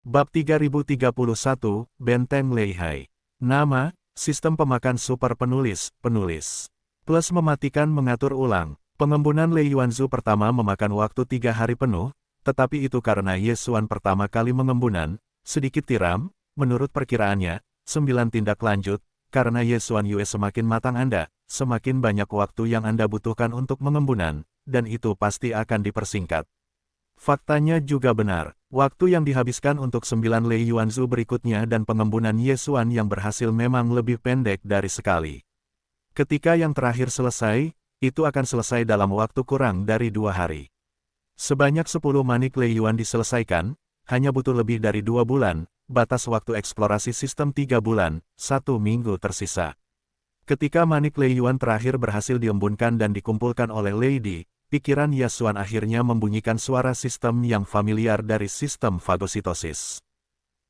Bab 3031, Benteng Leihai. Nama, Sistem Pemakan Super Penulis, Plus mematikan mengatur ulang. Pengembunan Lei Yuanzu pertama memakan waktu 3 hari penuh, tetapi itu karena Ye Xuan pertama kali mengembunan, sedikit tiram, menurut perkiraannya, 9 tindak lanjut, karena Ye Xuan Yue semakin matang Anda, semakin banyak waktu yang Anda butuhkan untuk mengembunan, dan itu pasti akan dipersingkat. Faktanya juga benar, waktu yang dihabiskan untuk 9 Lei Yuanzu berikutnya dan pengembunan Ye Xuan yang berhasil memang lebih pendek dari sekali. Ketika yang terakhir selesai, itu akan selesai dalam waktu kurang dari 2 hari. Sebanyak 10 manik Lei Yuan diselesaikan, hanya butuh lebih dari 2 bulan, batas waktu eksplorasi sistem 3 bulan, 1 minggu tersisa. Ketika manik Lei Yuan terakhir berhasil diembunkan dan dikumpulkan oleh Lady, pikiran Ye Xuan akhirnya membunyikan suara sistem yang familiar dari sistem fagositosis.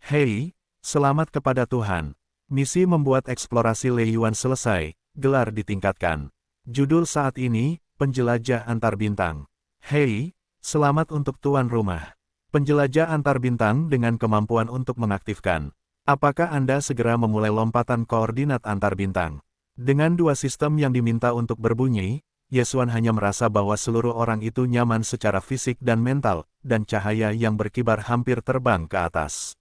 Hei, selamat kepada Tuhan. Misi membuat eksplorasi Lei Yuan selesai, gelar ditingkatkan. Judul saat ini, Penjelajah Antar Bintang. Hei, selamat untuk tuan rumah. Penjelajah antar bintang dengan kemampuan untuk mengaktifkan. Apakah Anda segera memulai lompatan koordinat antar bintang? Dengan 2 sistem yang diminta untuk berbunyi, Ye Xuan hanya merasa bahwa seluruh orang itu nyaman secara fisik dan mental, dan cahaya yang berkibar hampir terbang ke atas.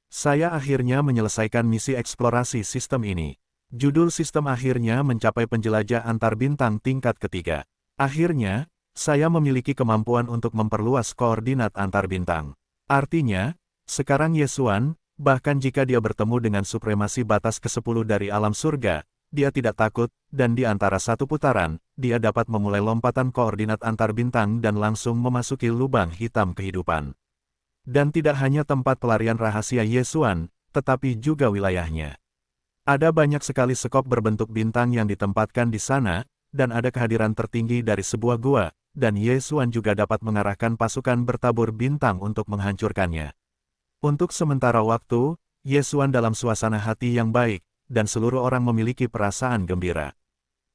Saya akhirnya menyelesaikan misi eksplorasi sistem ini. Judul sistem akhirnya mencapai penjelajah antar bintang tingkat ketiga. Akhirnya, saya memiliki kemampuan untuk memperluas koordinat antar bintang. Artinya, sekarang Ye Xuan, bahkan jika dia bertemu dengan supremasi batas ke-10 dari alam surga, dia tidak takut, dan di antara satu putaran, dia dapat memulai lompatan koordinat antar bintang dan langsung memasuki lubang hitam kehidupan. Dan tidak hanya tempat pelarian rahasia Ye Xuan, tetapi juga wilayahnya. Ada banyak sekali sekop berbentuk bintang yang ditempatkan di sana, dan ada kehadiran tertinggi dari sebuah gua, dan Ye Xuan juga dapat mengarahkan pasukan bertabur bintang untuk menghancurkannya. Untuk sementara waktu, Ye Xuan dalam suasana hati yang baik, dan seluruh orang memiliki perasaan gembira.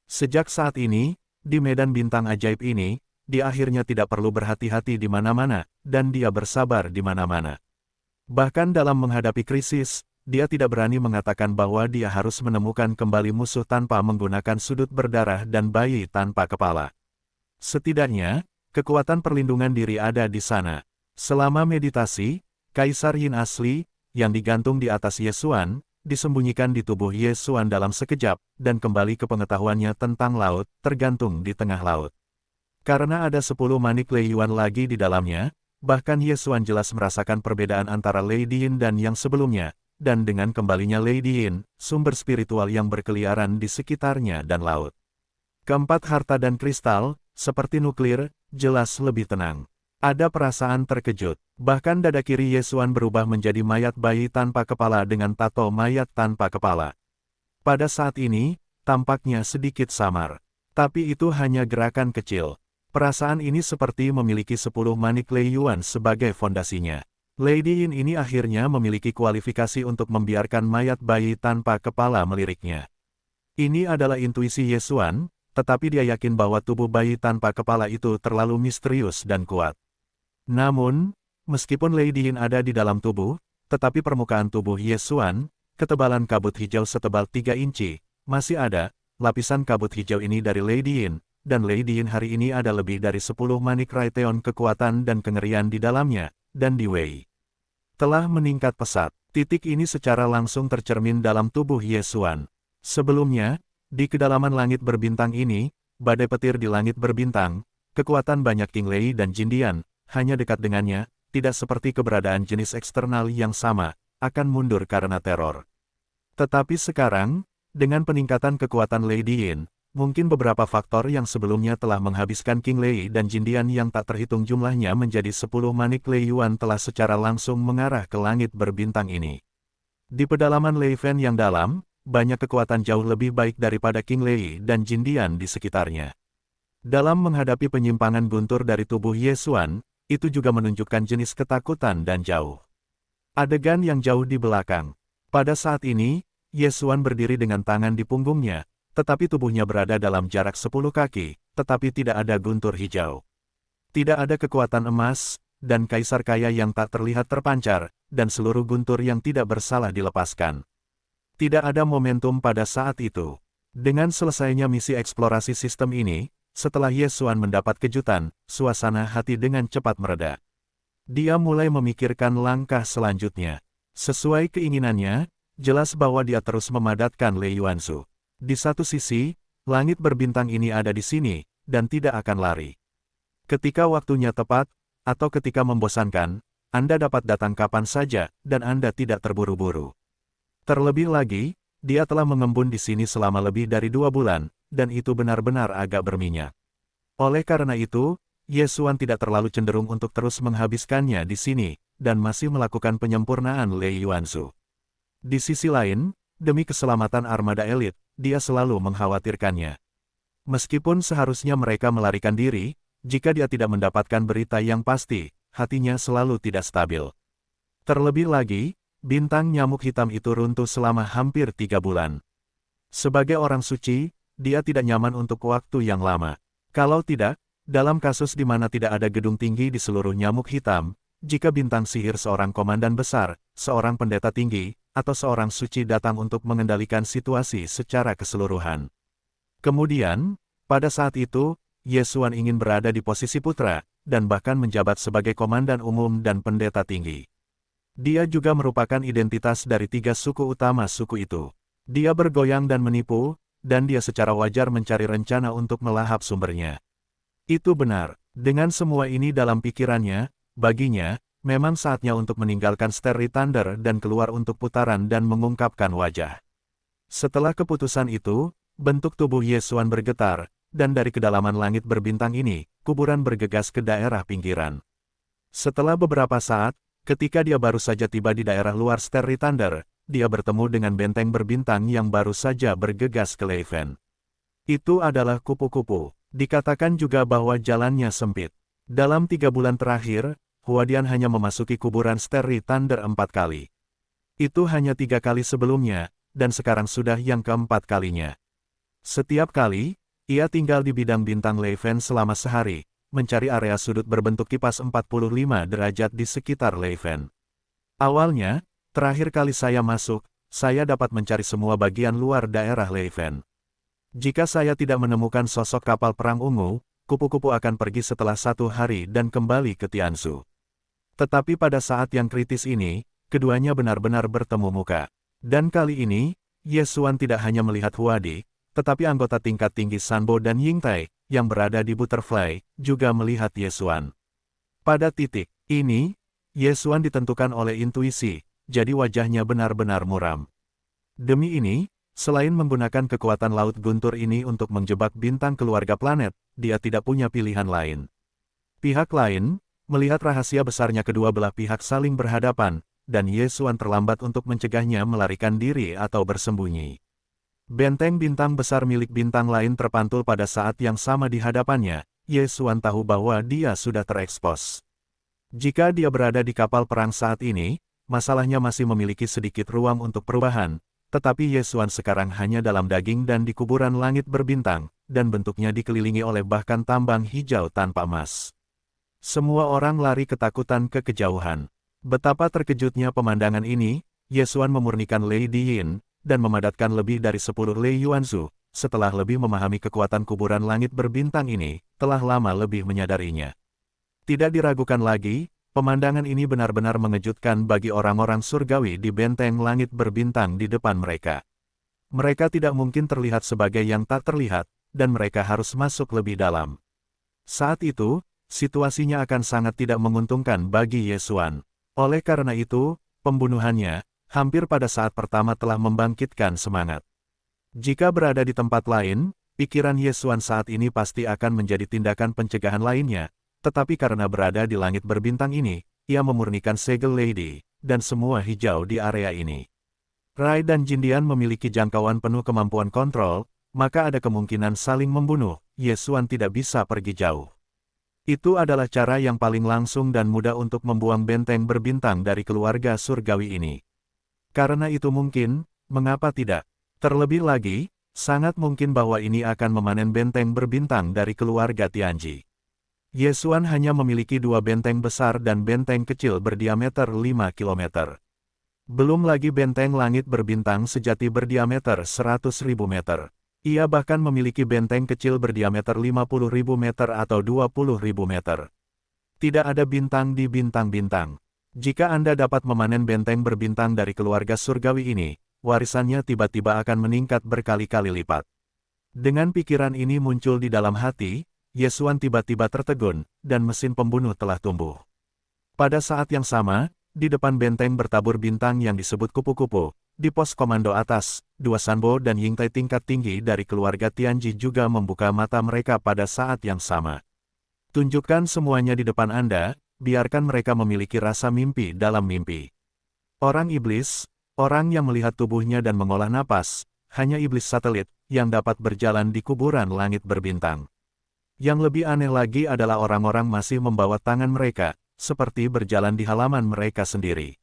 Sejak saat ini, di medan bintang ajaib ini, dia akhirnya tidak perlu berhati-hati di mana-mana, dan dia bersabar di mana-mana. Bahkan dalam menghadapi krisis, dia tidak berani mengatakan bahwa dia harus menemukan kembali musuh tanpa menggunakan sudut berdarah dan bayi tanpa kepala. Setidaknya, kekuatan perlindungan diri ada di sana. Selama meditasi, Kaisar Yin asli, yang digantung di atas Ye Xuan, disembunyikan di tubuh Ye Xuan dalam sekejap, dan kembali ke pengetahuannya tentang laut, tergantung di tengah laut. Karena ada 10 manik Lei Yuan lagi di dalamnya, bahkan Ye Xuan jelas merasakan perbedaan antara Lady Yin dan yang sebelumnya, dan dengan kembalinya Lady Yin, sumber spiritual yang berkeliaran di sekitarnya dan laut. Keempat harta dan kristal, seperti nuklir, jelas lebih tenang. Ada perasaan terkejut, bahkan dada kiri Ye Xuan berubah menjadi mayat bayi tanpa kepala dengan tato mayat tanpa kepala. Pada saat ini, tampaknya sedikit samar. Tapi itu hanya gerakan kecil. Perasaan ini seperti memiliki 10 manik Lei Yuan sebagai fondasinya. Lady Yin ini akhirnya memiliki kualifikasi untuk membiarkan mayat bayi tanpa kepala meliriknya. Ini adalah intuisi Ye Xuan, tetapi dia yakin bahwa tubuh bayi tanpa kepala itu terlalu misterius dan kuat. Namun, meskipun Lady Yin ada di dalam tubuh, tetapi permukaan tubuh Ye Xuan, ketebalan kabut hijau setebal 3 inci, masih ada, lapisan kabut hijau ini dari Lady Yin, dan Lady Yin hari ini ada lebih dari 10 manik Raiteon kekuatan dan kengerian di dalamnya, dan di Wei. Telah meningkat pesat, titik ini secara langsung tercermin dalam tubuh Ye Xuan. Sebelumnya, di kedalaman langit berbintang ini, badai petir di langit berbintang, kekuatan banyak King Lei dan Jindian, hanya dekat dengannya, tidak seperti keberadaan jenis eksternal yang sama, akan mundur karena teror. Tetapi sekarang, dengan peningkatan kekuatan Lady Yin, mungkin beberapa faktor yang sebelumnya telah menghabiskan King Lei dan Jindian yang tak terhitung jumlahnya menjadi 10 manik Lei Yuan telah secara langsung mengarah ke langit berbintang ini. Di pedalaman Lei Fen yang dalam, banyak kekuatan jauh lebih baik daripada King Lei dan Jindian di sekitarnya. Dalam menghadapi penyimpangan guntur dari tubuh Ye Xuan, itu juga menunjukkan jenis ketakutan dan jauh. Adegan yang jauh di belakang. Pada saat ini, Ye Xuan berdiri dengan tangan di punggungnya, tetapi tubuhnya berada dalam jarak 10 kaki, tetapi tidak ada guntur hijau. Tidak ada kekuatan emas, dan kaisar kaya yang tak terlihat terpancar, dan seluruh guntur yang tidak bersalah dilepaskan. Tidak ada momentum pada saat itu. Dengan selesainya misi eksplorasi sistem ini, setelah Ye Xuan mendapat kejutan, suasana hati dengan cepat mereda. Dia mulai memikirkan langkah selanjutnya. Sesuai keinginannya, jelas bahwa dia terus memadatkan Lei Yuanzhu. Di satu sisi, langit berbintang ini ada di sini, dan tidak akan lari. Ketika waktunya tepat, atau ketika membosankan, Anda dapat datang kapan saja, dan Anda tidak terburu-buru. Terlebih lagi, dia telah mengembun di sini selama lebih dari 2 bulan, dan itu benar-benar agak berminyak. Oleh karena itu, Ye Xuan tidak terlalu cenderung untuk terus menghabiskannya di sini, dan masih melakukan penyempurnaan Lei Yuanzhu. Di sisi lain, demi keselamatan armada elit, dia selalu mengkhawatirkannya. Meskipun seharusnya mereka melarikan diri, jika dia tidak mendapatkan berita yang pasti, hatinya selalu tidak stabil. Terlebih lagi, bintang nyamuk hitam itu runtuh selama hampir 3 bulan. Sebagai orang suci, dia tidak nyaman untuk waktu yang lama. Kalau tidak, dalam kasus di mana tidak ada gedung tinggi di seluruh nyamuk hitam, jika bintang sihir seorang komandan besar, seorang pendeta tinggi, atau seorang suci datang untuk mengendalikan situasi secara keseluruhan. Kemudian, pada saat itu, Ye Xuan ingin berada di posisi putra, dan bahkan menjabat sebagai komandan umum dan pendeta tinggi. Dia juga merupakan identitas dari 3 suku utama suku itu. Dia bergoyang dan menipu, dan dia secara wajar mencari rencana untuk melahap sumbernya. Itu benar, dengan semua ini dalam pikirannya, baginya, memang saatnya untuk meninggalkan Starry Thunder dan keluar untuk putaran dan mengungkapkan wajah. Setelah keputusan itu, bentuk tubuh Ye Xuan bergetar, dan dari kedalaman langit berbintang ini, kuburan bergegas ke daerah pinggiran. Setelah beberapa saat, ketika dia baru saja tiba di daerah luar Starry Thunder, dia bertemu dengan benteng berbintang yang baru saja bergegas ke Leifen. Itu adalah kupu-kupu. Dikatakan juga bahwa jalannya sempit. Dalam 3 bulan terakhir, Huadian hanya memasuki kuburan Starry Thunder 4 kali. Itu hanya 3 kali sebelumnya, dan sekarang sudah yang keempat kalinya. Setiap kali, ia tinggal di bidang bintang Leifen selama sehari, mencari area sudut berbentuk kipas 45 derajat di sekitar Leifen. Awalnya, terakhir kali saya masuk, saya dapat mencari semua bagian luar daerah Leifen. Jika saya tidak menemukan sosok kapal perang ungu, kupu-kupu akan pergi setelah 1 hari dan kembali ke Tianzhu. Tetapi pada saat yang kritis ini, keduanya benar-benar bertemu muka. Dan kali ini, Ye Xuan tidak hanya melihat Huadi, tetapi anggota tingkat tinggi Sanbo dan Yingtai, yang berada di Butterfly, juga melihat Ye Xuan. Pada titik ini, Ye Xuan ditentukan oleh intuisi, jadi wajahnya benar-benar muram. Demi ini, selain menggunakan kekuatan Laut Guntur ini untuk menjebak bintang keluarga planet, dia tidak punya pilihan lain. Pihak lain, melihat rahasia besarnya kedua belah pihak saling berhadapan, dan Ye Xuan terlambat untuk mencegahnya melarikan diri atau bersembunyi. Benteng bintang besar milik bintang lain terpantul pada saat yang sama di hadapannya. Ye Xuan tahu bahwa dia sudah terekspos. Jika dia berada di kapal perang saat ini, masalahnya masih memiliki sedikit ruang untuk perubahan, tetapi Ye Xuan sekarang hanya dalam daging dan di kuburan langit berbintang, dan bentuknya dikelilingi oleh bahkan tambang hijau tanpa emas. Semua orang lari ketakutan ke kejauhan. Betapa terkejutnya pemandangan ini, Ye Xuan memurnikan Lei Diyin, dan memadatkan lebih dari 10 Lei Yuanzhu, setelah lebih memahami kekuatan kuburan langit berbintang ini, telah lama lebih menyadarinya. Tidak diragukan lagi, pemandangan ini benar-benar mengejutkan bagi orang-orang surgawi di benteng langit berbintang di depan mereka. Mereka tidak mungkin terlihat sebagai yang tak terlihat, dan mereka harus masuk lebih dalam. Saat itu, situasinya akan sangat tidak menguntungkan bagi Ye Xuan. Oleh karena itu, pembunuhannya, hampir pada saat pertama telah membangkitkan semangat. Jika berada di tempat lain, pikiran Ye Xuan saat ini pasti akan menjadi tindakan pencegahan lainnya, tetapi karena berada di langit berbintang ini, ia memurnikan segel Lady, dan semua hijau di area ini. Rai dan Jindian memiliki jangkauan penuh kemampuan kontrol, maka ada kemungkinan saling membunuh. Ye Xuan tidak bisa pergi jauh. Itu adalah cara yang paling langsung dan mudah untuk membuang benteng berbintang dari keluarga surgawi ini. Karena itu mungkin, mengapa tidak? Terlebih lagi, sangat mungkin bahwa ini akan memanen benteng berbintang dari keluarga Tianji. Yesuan hanya memiliki dua benteng besar dan benteng kecil berdiameter 5 km. Belum lagi benteng langit berbintang sejati berdiameter 100.000 meter. Ia bahkan memiliki benteng kecil berdiameter 50.000 meter atau 20.000 meter. Tidak ada bintang di bintang-bintang. Jika Anda dapat memanen benteng berbintang dari keluarga surgawi ini, warisannya tiba-tiba akan meningkat berkali-kali lipat. Dengan pikiran ini muncul di dalam hati, Yesuan tiba-tiba tertegun, dan mesin pembunuh telah tumbuh. Pada saat yang sama, di depan benteng bertabur bintang yang disebut kupu-kupu, di pos komando atas, dua Sanbo dan Yingtai tingkat tinggi dari keluarga Tianji juga membuka mata mereka pada saat yang sama. Tunjukkan semuanya di depan Anda, biarkan mereka memiliki rasa mimpi dalam mimpi. Orang iblis, orang yang melihat tubuhnya dan mengolah napas, hanya iblis satelit, yang dapat berjalan di kuburan langit berbintang. Yang lebih aneh lagi adalah orang-orang masih membawa tangan mereka, seperti berjalan di halaman mereka sendiri.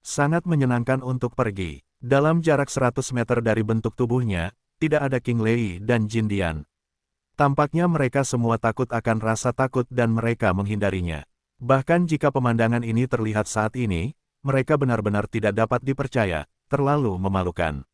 Sangat menyenangkan untuk pergi. Dalam jarak 100 meter dari bentuk tubuhnya, tidak ada King Lei dan Jin Dian. Tampaknya mereka semua takut akan rasa takut dan mereka menghindarinya. Bahkan jika pemandangan ini terlihat saat ini, mereka benar-benar tidak dapat dipercaya, terlalu memalukan.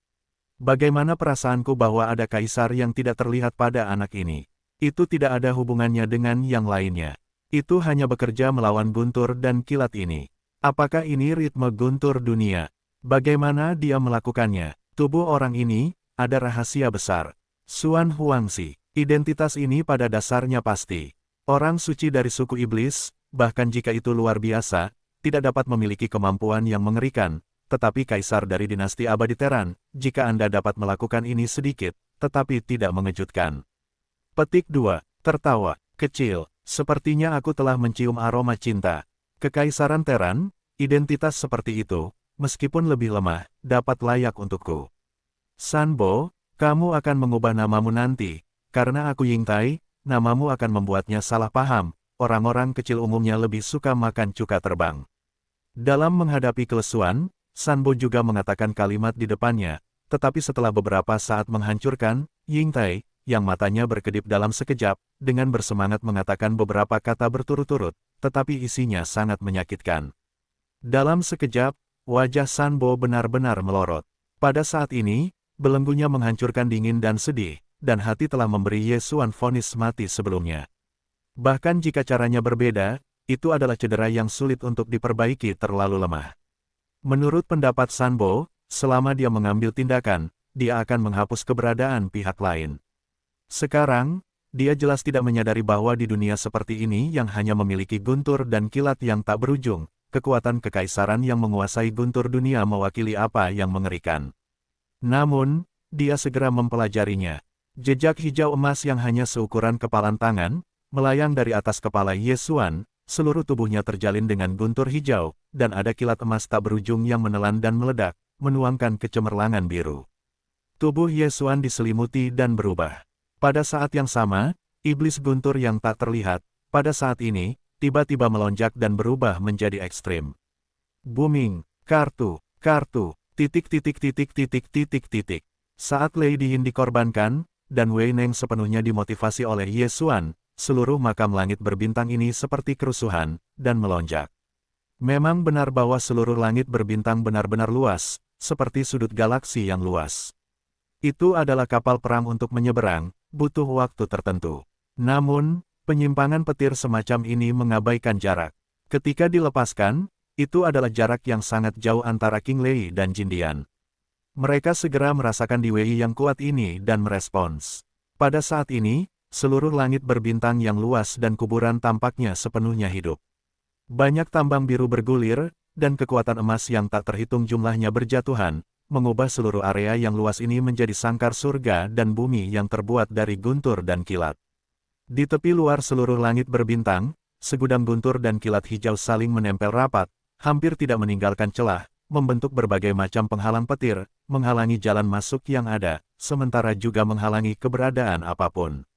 Bagaimana perasaanku bahwa ada kaisar yang tidak terlihat pada anak ini? Itu tidak ada hubungannya dengan yang lainnya. Itu hanya bekerja melawan guntur dan kilat ini. Apakah ini ritme guntur dunia? Bagaimana dia melakukannya? Tubuh orang ini, ada rahasia besar. Xuan Huangzi, identitas ini pada dasarnya pasti. Orang suci dari suku iblis, bahkan jika itu luar biasa, tidak dapat memiliki kemampuan yang mengerikan, tetapi kaisar dari dinasti abadi Teran, jika Anda dapat melakukan ini sedikit, tetapi tidak mengejutkan. Petik 2. Tertawa, kecil, sepertinya aku telah mencium aroma cinta. Kekaisaran Teran, identitas seperti itu, meskipun lebih lemah, dapat layak untukku. Sanbo, kamu akan mengubah namamu nanti, karena aku Yingtai, namamu akan membuatnya salah paham, orang-orang kecil umumnya lebih suka makan cuka terbang. Dalam menghadapi kelesuan, Sanbo juga mengatakan kalimat di depannya, tetapi setelah beberapa saat menghancurkan, Yingtai, yang matanya berkedip dalam sekejap, dengan bersemangat mengatakan beberapa kata berturut-turut, tetapi isinya sangat menyakitkan. Dalam sekejap, wajah Sanbo benar-benar melorot. Pada saat ini, belenggunya menghancurkan dingin dan sedih, dan hati telah memberi Yesuan vonis mati sebelumnya. Bahkan jika caranya berbeda, itu adalah cedera yang sulit untuk diperbaiki terlalu lemah. Menurut pendapat Sanbo, selama dia mengambil tindakan, dia akan menghapus keberadaan pihak lain. Sekarang, dia jelas tidak menyadari bahwa di dunia seperti ini yang hanya memiliki guntur dan kilat yang tak berujung, kekuatan kekaisaran yang menguasai guntur dunia mewakili apa yang mengerikan. Namun, dia segera mempelajarinya. Jejak hijau emas yang hanya seukuran kepalan tangan, melayang dari atas kepala Yesuan, seluruh tubuhnya terjalin dengan guntur hijau, dan ada kilat emas tak berujung yang menelan dan meledak, menuangkan kecemerlangan biru. Tubuh Yesuan diselimuti dan berubah. Pada saat yang sama, iblis guntur yang tak terlihat, pada saat ini, tiba-tiba melonjak dan berubah menjadi ekstrim. Booming, kartu, titik. Saat Lady Yin dikorbankan, dan Wei Neng sepenuhnya dimotivasi oleh Yesuan, seluruh makam langit berbintang ini seperti kerusuhan, dan melonjak. Memang benar bahwa seluruh langit berbintang benar-benar luas, seperti sudut galaksi yang luas. Itu adalah kapal perang untuk menyeberang, butuh waktu tertentu. Namun, penyimpangan petir semacam ini mengabaikan jarak. Ketika dilepaskan, itu adalah jarak yang sangat jauh antara King Lei dan Jin Dian. Mereka segera merasakan di Wei yang kuat ini dan merespons. Pada saat ini, seluruh langit berbintang yang luas dan kuburan tampaknya sepenuhnya hidup. Banyak tambang biru bergulir, dan kekuatan emas yang tak terhitung jumlahnya berjatuhan, mengubah seluruh area yang luas ini menjadi sangkar surga dan bumi yang terbuat dari guntur dan kilat. Di tepi luar seluruh langit berbintang, segudang guntur dan kilat hijau saling menempel rapat, hampir tidak meninggalkan celah, membentuk berbagai macam penghalang petir, menghalangi jalan masuk yang ada, sementara juga menghalangi keberadaan apapun.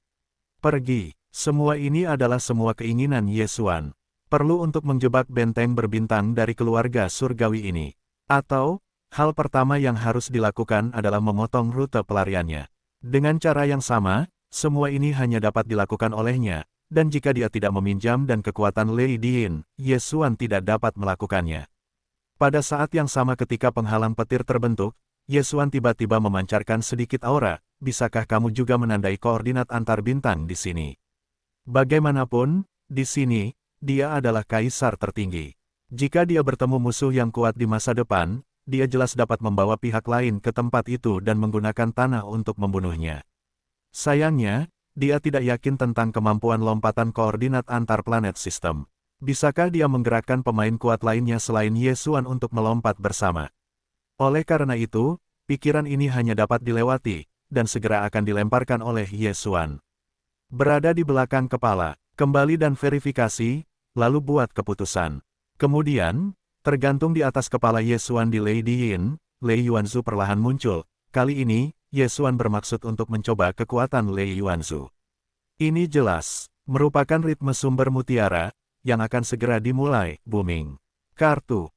Pergi, semua ini adalah semua keinginan Yesuan. Perlu untuk menjebak benteng berbintang dari keluarga surgawi ini. Atau, hal pertama yang harus dilakukan adalah memotong rute pelariannya. Dengan cara yang sama, semua ini hanya dapat dilakukan olehnya, dan jika dia tidak meminjam dan kekuatan Lei Diin, Ye Xuan tidak dapat melakukannya. Pada saat yang sama ketika penghalang petir terbentuk, Ye Xuan tiba-tiba memancarkan sedikit aura, bisakah kamu juga menandai koordinat antar bintang di sini? Bagaimanapun, di sini, dia adalah kaisar tertinggi. Jika dia bertemu musuh yang kuat di masa depan, dia jelas dapat membawa pihak lain ke tempat itu dan menggunakan tanah untuk membunuhnya. Sayangnya, dia tidak yakin tentang kemampuan lompatan koordinat antar planet sistem. Bisakah dia menggerakkan pemain kuat lainnya selain Ye Xuan untuk melompat bersama? Oleh karena itu, pikiran ini hanya dapat dilewati, dan segera akan dilemparkan oleh Ye Xuan. Berada di belakang kepala, kembali dan verifikasi, lalu buat keputusan. Kemudian, tergantung di atas kepala Ye Xuan di Lei Diin, Lei Yuanzu perlahan muncul. Kali ini, Ye Xuan bermaksud untuk mencoba kekuatan Lei Yuanzu. Ini jelas, merupakan ritme sumber mutiara, yang akan segera dimulai, booming. Kartu.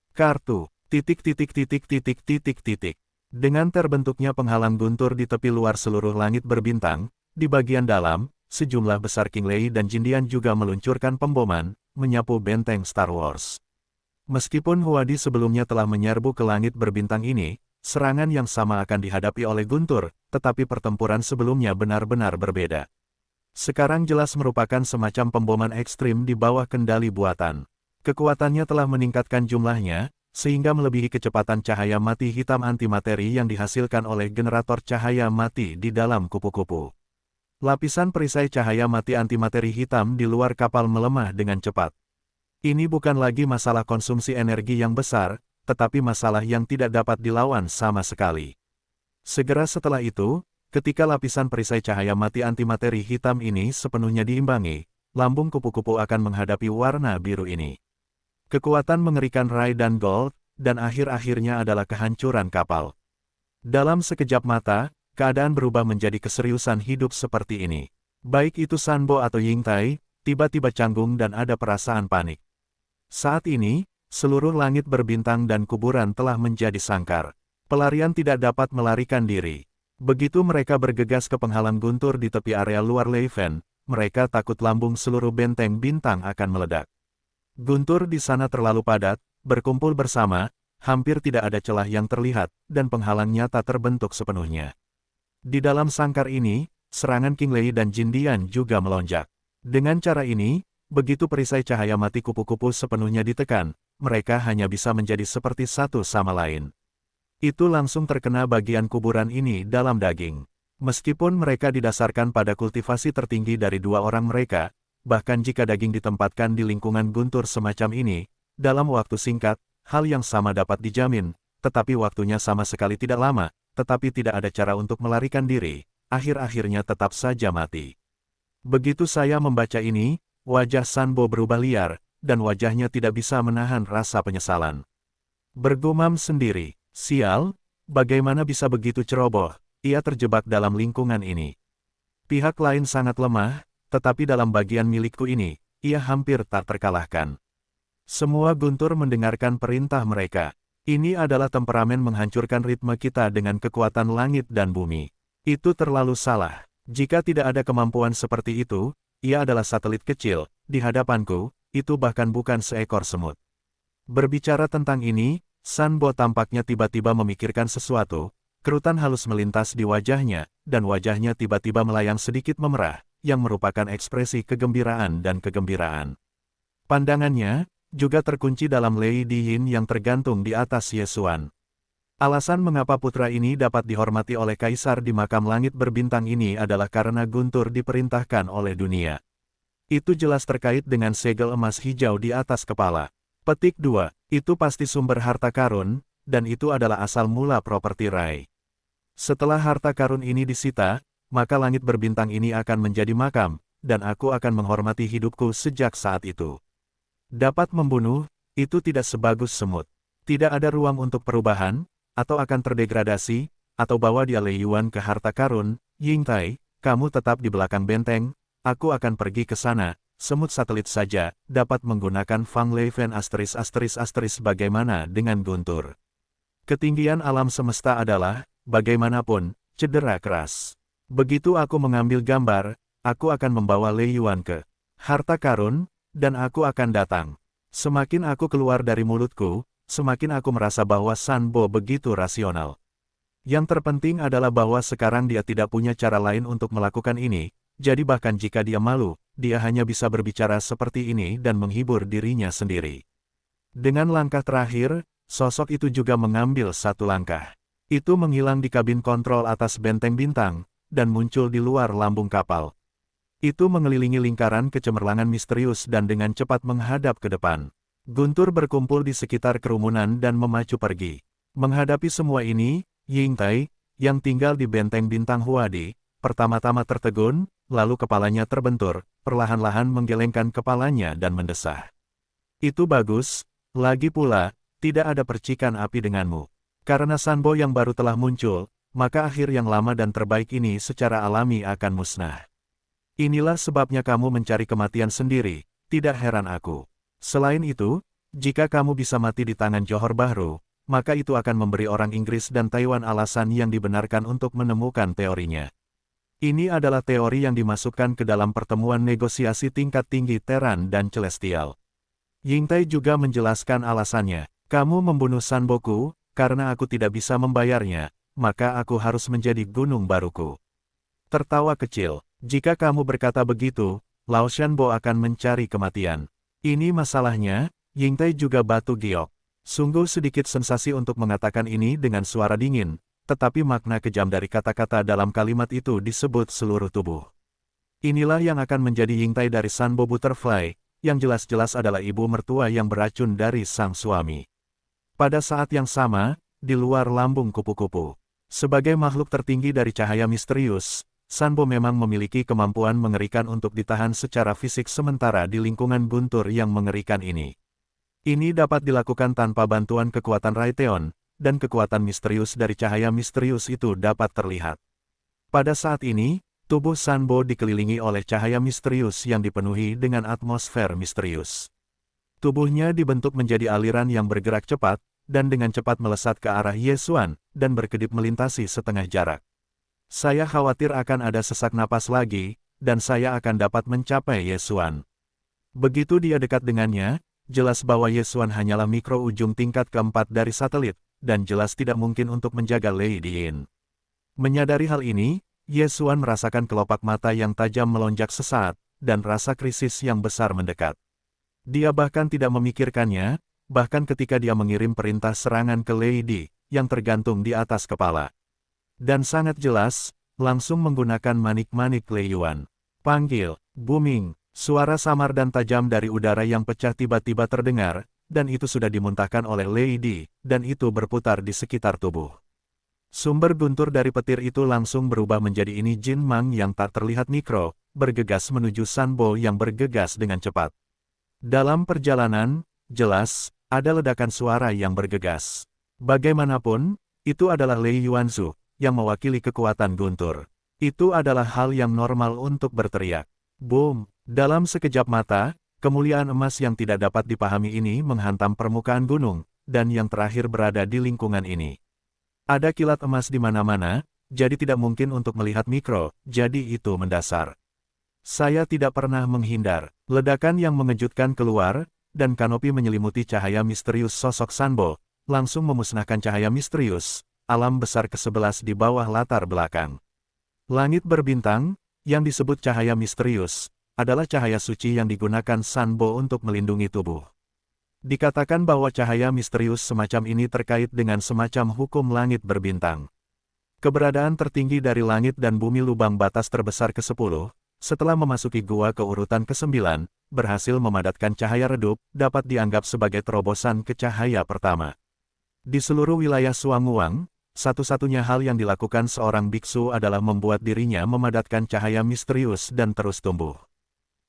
Dengan terbentuknya penghalang guntur di tepi luar seluruh langit berbintang, di bagian dalam, sejumlah besar King Lei dan Jindian juga meluncurkan pemboman, menyapu benteng Star Wars. Meskipun Huadi sebelumnya telah menyerbu ke langit berbintang ini, serangan yang sama akan dihadapi oleh Guntur, tetapi pertempuran sebelumnya benar-benar berbeda. Sekarang jelas merupakan semacam pemboman ekstrim di bawah kendali buatan. Kekuatannya telah meningkatkan jumlahnya, sehingga melebihi kecepatan cahaya mati hitam antimateri yang dihasilkan oleh generator cahaya mati di dalam kupu-kupu. Lapisan perisai cahaya mati antimateri hitam di luar kapal melemah dengan cepat. Ini bukan lagi masalah konsumsi energi yang besar, tetapi masalah yang tidak dapat dilawan sama sekali. Segera setelah itu, ketika lapisan perisai cahaya mati antimateri hitam ini sepenuhnya diimbangi, lambung kupu-kupu akan menghadapi warna biru ini. Kekuatan mengerikan Rai dan Gold, dan akhir-akhirnya adalah kehancuran kapal. Dalam sekejap mata, keadaan berubah menjadi keseriusan hidup seperti ini. Baik itu Sanbo atau Yingtai, tiba-tiba canggung dan ada perasaan panik. Saat ini, seluruh langit berbintang dan kuburan telah menjadi sangkar. Pelarian tidak dapat melarikan diri. Begitu mereka bergegas ke penghalang guntur di tepi area luar Leifen, mereka takut lambung seluruh benteng bintang akan meledak. Guntur di sana terlalu padat, berkumpul bersama, hampir tidak ada celah yang terlihat, dan penghalang nyata terbentuk sepenuhnya. Di dalam sangkar ini, serangan King Lei dan Jindian juga melonjak. Dengan cara ini, begitu perisai cahaya mati kupu-kupu sepenuhnya ditekan, mereka hanya bisa menjadi seperti satu sama lain. Itu langsung terkena bagian kuburan ini dalam daging. Meskipun mereka didasarkan pada kultivasi tertinggi dari dua orang mereka, bahkan jika daging ditempatkan di lingkungan guntur semacam ini, dalam waktu singkat, hal yang sama dapat dijamin, tetapi waktunya sama sekali tidak lama, tetapi tidak ada cara untuk melarikan diri, akhir-akhirnya tetap saja mati. Begitu saya membaca ini, wajah Sanbo berubah liar, dan wajahnya tidak bisa menahan rasa penyesalan. Bergumam sendiri, sial, bagaimana bisa begitu ceroboh, ia terjebak dalam lingkungan ini. Pihak lain sangat lemah, tetapi dalam bagian milikku ini, ia hampir tak terkalahkan. Semua guntur mendengarkan perintah mereka. Ini adalah temperamen menghancurkan ritme kita dengan kekuatan langit dan bumi. Itu terlalu salah. Jika tidak ada kemampuan seperti itu, ia adalah satelit kecil, di hadapanku, itu bahkan bukan seekor semut. Berbicara tentang ini, Sanbo tampaknya tiba-tiba memikirkan sesuatu, kerutan halus melintas di wajahnya, dan wajahnya tiba-tiba melayang sedikit memerah, yang merupakan ekspresi kegembiraan dan kegembiraan. Pandangannya juga terkunci dalam Lei Diin yang tergantung di atas Ye Xuan. Alasan mengapa putra ini dapat dihormati oleh kaisar di makam langit berbintang ini adalah karena Guntur diperintahkan oleh dunia. Itu jelas terkait dengan segel emas hijau di atas kepala. Petik 2. Itu pasti sumber harta karun, dan itu adalah asal mula properti Rai. Setelah harta karun ini disita, maka langit berbintang ini akan menjadi makam, dan aku akan menghormati hidupku sejak saat itu. Dapat membunuh, itu tidak sebagus semut. Tidak ada ruang untuk perubahan, atau akan terdegradasi, atau bawa dia Lei Yuan ke harta karun. Yingtai, kamu tetap di belakang benteng, aku akan pergi ke sana. Semut satelit saja, dapat menggunakan Fang Leifen **** bagaimana dengan Guntur. Ketinggian alam semesta adalah, bagaimanapun, cedera keras. Begitu aku mengambil gambar, aku akan membawa Lei Yuan ke harta karun, dan aku akan datang. Semakin aku keluar dari mulutku, semakin aku merasa bahwa Sanbo begitu rasional. Yang terpenting adalah bahwa sekarang dia tidak punya cara lain untuk melakukan ini, jadi bahkan jika dia malu, dia hanya bisa berbicara seperti ini dan menghibur dirinya sendiri. Dengan langkah terakhir, sosok itu juga mengambil satu langkah. Itu menghilang di kabin kontrol atas benteng bintang, dan muncul di luar lambung kapal. Itu mengelilingi lingkaran kecemerlangan misterius dan dengan cepat menghadap ke depan. Guntur berkumpul di sekitar kerumunan dan memacu pergi. Menghadapi semua ini, Ying Tai, yang tinggal di benteng bintang Huadi, pertama-tama tertegun, lalu kepalanya terbentur, perlahan-lahan menggelengkan kepalanya dan mendesah. Itu bagus, lagi pula, tidak ada percikan api denganmu. Karena Sanbo yang baru telah muncul, maka akhir yang lama dan terbaik ini secara alami akan musnah. Inilah sebabnya kamu mencari kematian sendiri, tidak heran aku. Selain itu, jika kamu bisa mati di tangan Johor Bahru, maka itu akan memberi orang Inggris dan Taiwan alasan yang dibenarkan untuk menemukan teorinya. Ini adalah teori yang dimasukkan ke dalam pertemuan negosiasi tingkat tinggi Teran dan Celestial. Ying Tai juga menjelaskan alasannya, kamu membunuh Sanboku, karena aku tidak bisa membayarnya, maka aku harus menjadi gunung baruku. Tertawa kecil, jika kamu berkata begitu, Lao Shanbo akan mencari kematian. Ini masalahnya, Ying Tai juga batu giok. Sungguh sedikit sensasi untuk mengatakan ini dengan suara dingin, tetapi makna kejam dari kata-kata dalam kalimat itu disebut seluruh tubuh. Inilah yang akan menjadi Ying Tai dari Sanbo Butterfly, yang jelas-jelas adalah ibu mertua yang beracun dari sang suami. Pada saat yang sama, di luar lambung kupu-kupu. Sebagai makhluk tertinggi dari cahaya misterius, Sanbo memang memiliki kemampuan mengerikan untuk ditahan secara fisik sementara di lingkungan guntur yang mengerikan ini. Ini dapat dilakukan tanpa bantuan kekuatan Raytheon, dan kekuatan misterius dari cahaya misterius itu dapat terlihat. Pada saat ini, tubuh Sanbo dikelilingi oleh cahaya misterius yang dipenuhi dengan atmosfer misterius. Tubuhnya dibentuk menjadi aliran yang bergerak cepat, dan dengan cepat melesat ke arah Yesuan, dan berkedip melintasi setengah jarak. Saya khawatir akan ada sesak napas lagi, dan saya akan dapat mencapai Yesuan. Begitu dia dekat dengannya, jelas bahwa Yesuan hanyalah mikro ujung tingkat keempat dari satelit, dan jelas tidak mungkin untuk menjaga Lady Yin. Menyadari hal ini, Yesuan merasakan kelopak mata yang tajam melonjak sesaat, dan rasa krisis yang besar mendekat. Dia bahkan tidak memikirkannya, bahkan ketika dia mengirim perintah serangan ke Lady, yang tergantung di atas kepala. Dan sangat jelas, langsung menggunakan manik-manik Lei Yuan. Panggil, booming, suara samar dan tajam dari udara yang pecah tiba-tiba terdengar, dan itu sudah dimuntahkan oleh Lady, dan itu berputar di sekitar tubuh. Sumber guntur dari petir itu langsung berubah menjadi ini Jin Mang yang tak terlihat mikro, bergegas menuju Sanbo yang bergegas dengan cepat. Dalam perjalanan, jelas, ada ledakan suara yang bergegas. Bagaimanapun, itu adalah Lei Yuanzu, yang mewakili kekuatan guntur. Itu adalah hal yang normal untuk berteriak. Boom! Dalam sekejap mata, kemuliaan emas yang tidak dapat dipahami ini menghantam permukaan gunung, dan yang terakhir berada di lingkungan ini. Ada kilat emas di mana-mana, jadi tidak mungkin untuk melihat mikro, jadi itu mendasar. Saya tidak pernah menghindar. Ledakan yang mengejutkan keluar, dan kanopi menyelimuti cahaya misterius sosok Sanbo, langsung memusnahkan cahaya misterius, alam besar ke-11 di bawah latar belakang. Langit berbintang, yang disebut cahaya misterius, adalah cahaya suci yang digunakan Sanbo untuk melindungi tubuh. Dikatakan bahwa cahaya misterius semacam ini terkait dengan semacam hukum langit berbintang. Keberadaan tertinggi dari langit dan bumi lubang batas terbesar ke-10, setelah memasuki gua ke urutan ke-9, berhasil memadatkan cahaya redup, dapat dianggap sebagai terobosan ke cahaya pertama. Di seluruh wilayah Suanguang, satu-satunya hal yang dilakukan seorang biksu adalah membuat dirinya memadatkan cahaya misterius dan terus tumbuh.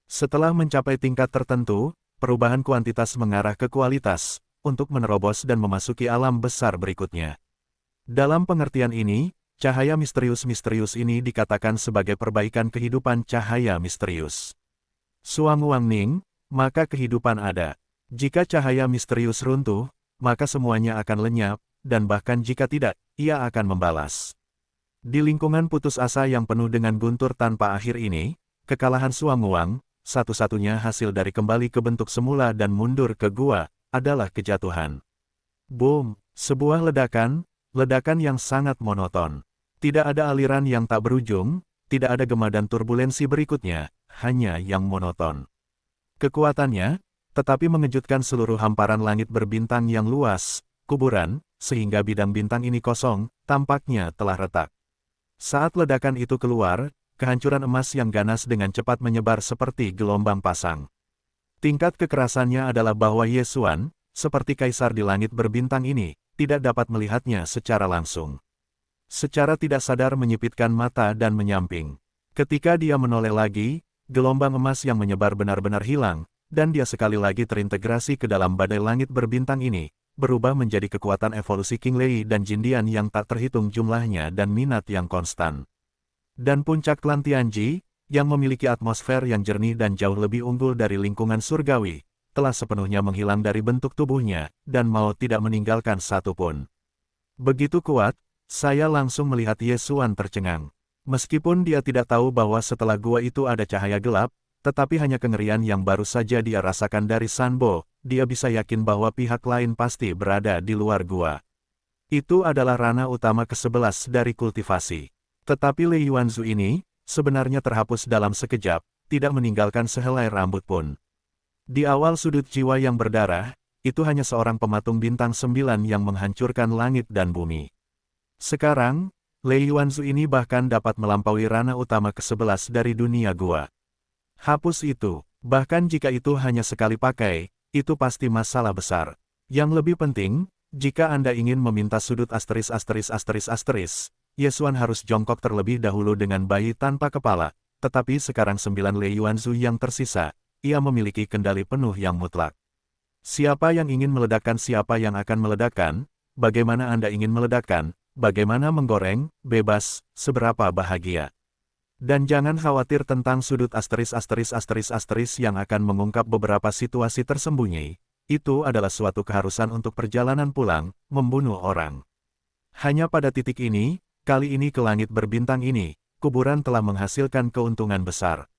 Setelah mencapai tingkat tertentu, perubahan kuantitas mengarah ke kualitas, untuk menerobos dan memasuki alam besar berikutnya. Dalam pengertian ini, cahaya misterius-misterius ini dikatakan sebagai perbaikan kehidupan cahaya misterius. Suanguang Ning, maka kehidupan ada. Jika cahaya misterius runtuh, maka semuanya akan lenyap, dan bahkan jika tidak, ia akan membalas. Di lingkungan putus asa yang penuh dengan guntur tanpa akhir ini, kekalahan Suanguang, satu-satunya hasil dari kembali ke bentuk semula dan mundur ke gua, adalah kejatuhan. Boom! Sebuah ledakan yang sangat monoton. Tidak ada aliran yang tak berujung, tidak ada gema dan turbulensi berikutnya, hanya yang monoton. Kekuatannya, tetapi mengejutkan seluruh hamparan langit berbintang yang luas, kuburan, sehingga bidang bintang ini kosong, tampaknya telah retak. Saat ledakan itu keluar, kehancuran emas yang ganas dengan cepat menyebar seperti gelombang pasang. Tingkat kekerasannya adalah bahwa Yesuan, seperti kaisar di langit berbintang ini, tidak dapat melihatnya secara langsung. Secara tidak sadar menyipitkan mata dan menyamping. Ketika dia menoleh lagi, gelombang emas yang menyebar benar-benar hilang, dan dia sekali lagi terintegrasi ke dalam badai langit berbintang ini, berubah menjadi kekuatan evolusi King Lei dan Jindian yang tak terhitung jumlahnya dan minat yang konstan. Dan puncak klan Tianji, yang memiliki atmosfer yang jernih dan jauh lebih unggul dari lingkungan surgawi, telah sepenuhnya menghilang dari bentuk tubuhnya, dan mau tidak meninggalkan satu pun. Begitu kuat, saya langsung melihat Yesuan tercengang. Meskipun dia tidak tahu bahwa setelah gua itu ada cahaya gelap, tetapi hanya kengerian yang baru saja dia rasakan dari Sanbo, dia bisa yakin bahwa pihak lain pasti berada di luar gua. Itu adalah ranah utama ke-11 dari kultivasi. Tetapi Lei Yuanzu ini, sebenarnya terhapus dalam sekejap, tidak meninggalkan sehelai rambut pun. Di awal sudut jiwa yang berdarah, itu hanya seorang pematung bintang 9 yang menghancurkan langit dan bumi. Sekarang, Lei Yuanzu ini bahkan dapat melampaui ranah utama ke-11 dari dunia gua. Hapus itu, bahkan jika itu hanya sekali pakai, itu pasti masalah besar. Yang lebih penting, jika Anda ingin meminta sudut ********, Yesuan harus jongkok terlebih dahulu dengan bayi tanpa kepala, tetapi sekarang 9 Lei Yuanzu yang tersisa, ia memiliki kendali penuh yang mutlak. Siapa yang ingin meledakkan siapa yang akan meledakkan, bagaimana Anda ingin meledakkan, bagaimana menggoreng, bebas, seberapa bahagia. Dan jangan khawatir tentang sudut ***** yang akan mengungkap beberapa situasi tersembunyi, itu adalah suatu keharusan untuk perjalanan pulang, membunuh orang. Hanya pada titik ini, kali ini ke langit berbintang ini, kuburan telah menghasilkan keuntungan besar.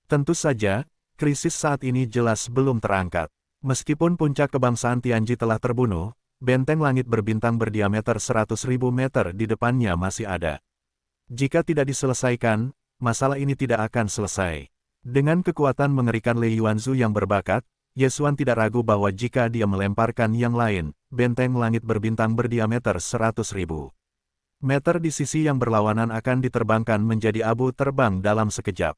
Tentu saja, krisis saat ini jelas belum terangkat. Meskipun puncak kebangsaan Tianji telah terbunuh, benteng langit berbintang berdiameter 100.000 meter di depannya masih ada. Jika tidak diselesaikan, masalah ini tidak akan selesai. Dengan kekuatan mengerikan Lei Yuanzu yang berbakat, Yesuan tidak ragu bahwa jika dia melemparkan yang lain, benteng langit berbintang berdiameter 100.000 meter di sisi yang berlawanan akan diterbangkan menjadi abu terbang dalam sekejap.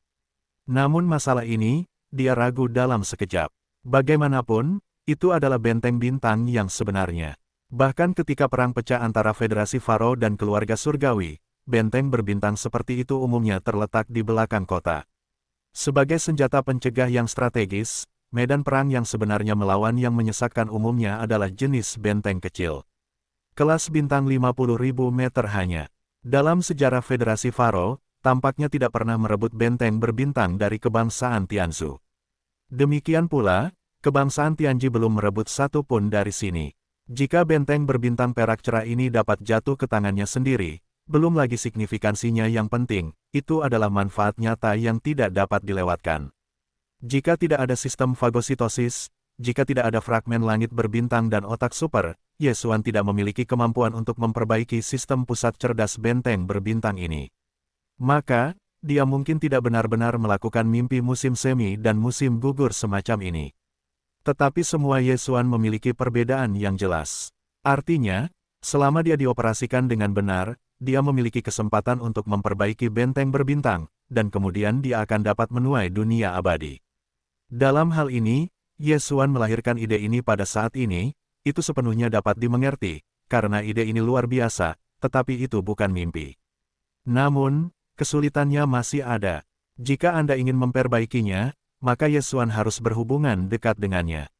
Namun masalah ini, dia ragu dalam sekejap. Bagaimanapun, itu adalah benteng bintang yang sebenarnya. Bahkan ketika perang pecah antara Federasi Faro dan keluarga surgawi, benteng berbintang seperti itu umumnya terletak di belakang kota. Sebagai senjata pencegah yang strategis, medan perang yang sebenarnya melawan yang menyesakkan umumnya adalah jenis benteng kecil. Kelas bintang 50.000 meter hanya. Dalam sejarah Federasi Faro, tampaknya tidak pernah merebut benteng berbintang dari kebangsaan Tianzu. Demikian pula, kebangsaan Tianji belum merebut satu pun dari sini. Jika benteng berbintang perak cerah ini dapat jatuh ke tangannya sendiri, belum lagi signifikansinya yang penting, itu adalah manfaat nyata yang tidak dapat dilewatkan. Jika tidak ada sistem fagositosis, jika tidak ada fragmen langit berbintang dan otak super, Yesuan tidak memiliki kemampuan untuk memperbaiki sistem pusat cerdas benteng berbintang ini. Maka, dia mungkin tidak benar-benar melakukan mimpi musim semi dan musim gugur semacam ini. Tetapi semua Yesuan memiliki perbedaan yang jelas. Artinya, selama dia dioperasikan dengan benar, dia memiliki kesempatan untuk memperbaiki benteng berbintang, dan kemudian dia akan dapat menuai dunia abadi. Dalam hal ini, Yesuan melahirkan ide ini pada saat ini, itu sepenuhnya dapat dimengerti, karena ide ini luar biasa, tetapi itu bukan mimpi. Namun, kesulitannya masih ada. Jika Anda ingin memperbaikinya, maka Yesuan harus berhubungan dekat dengannya.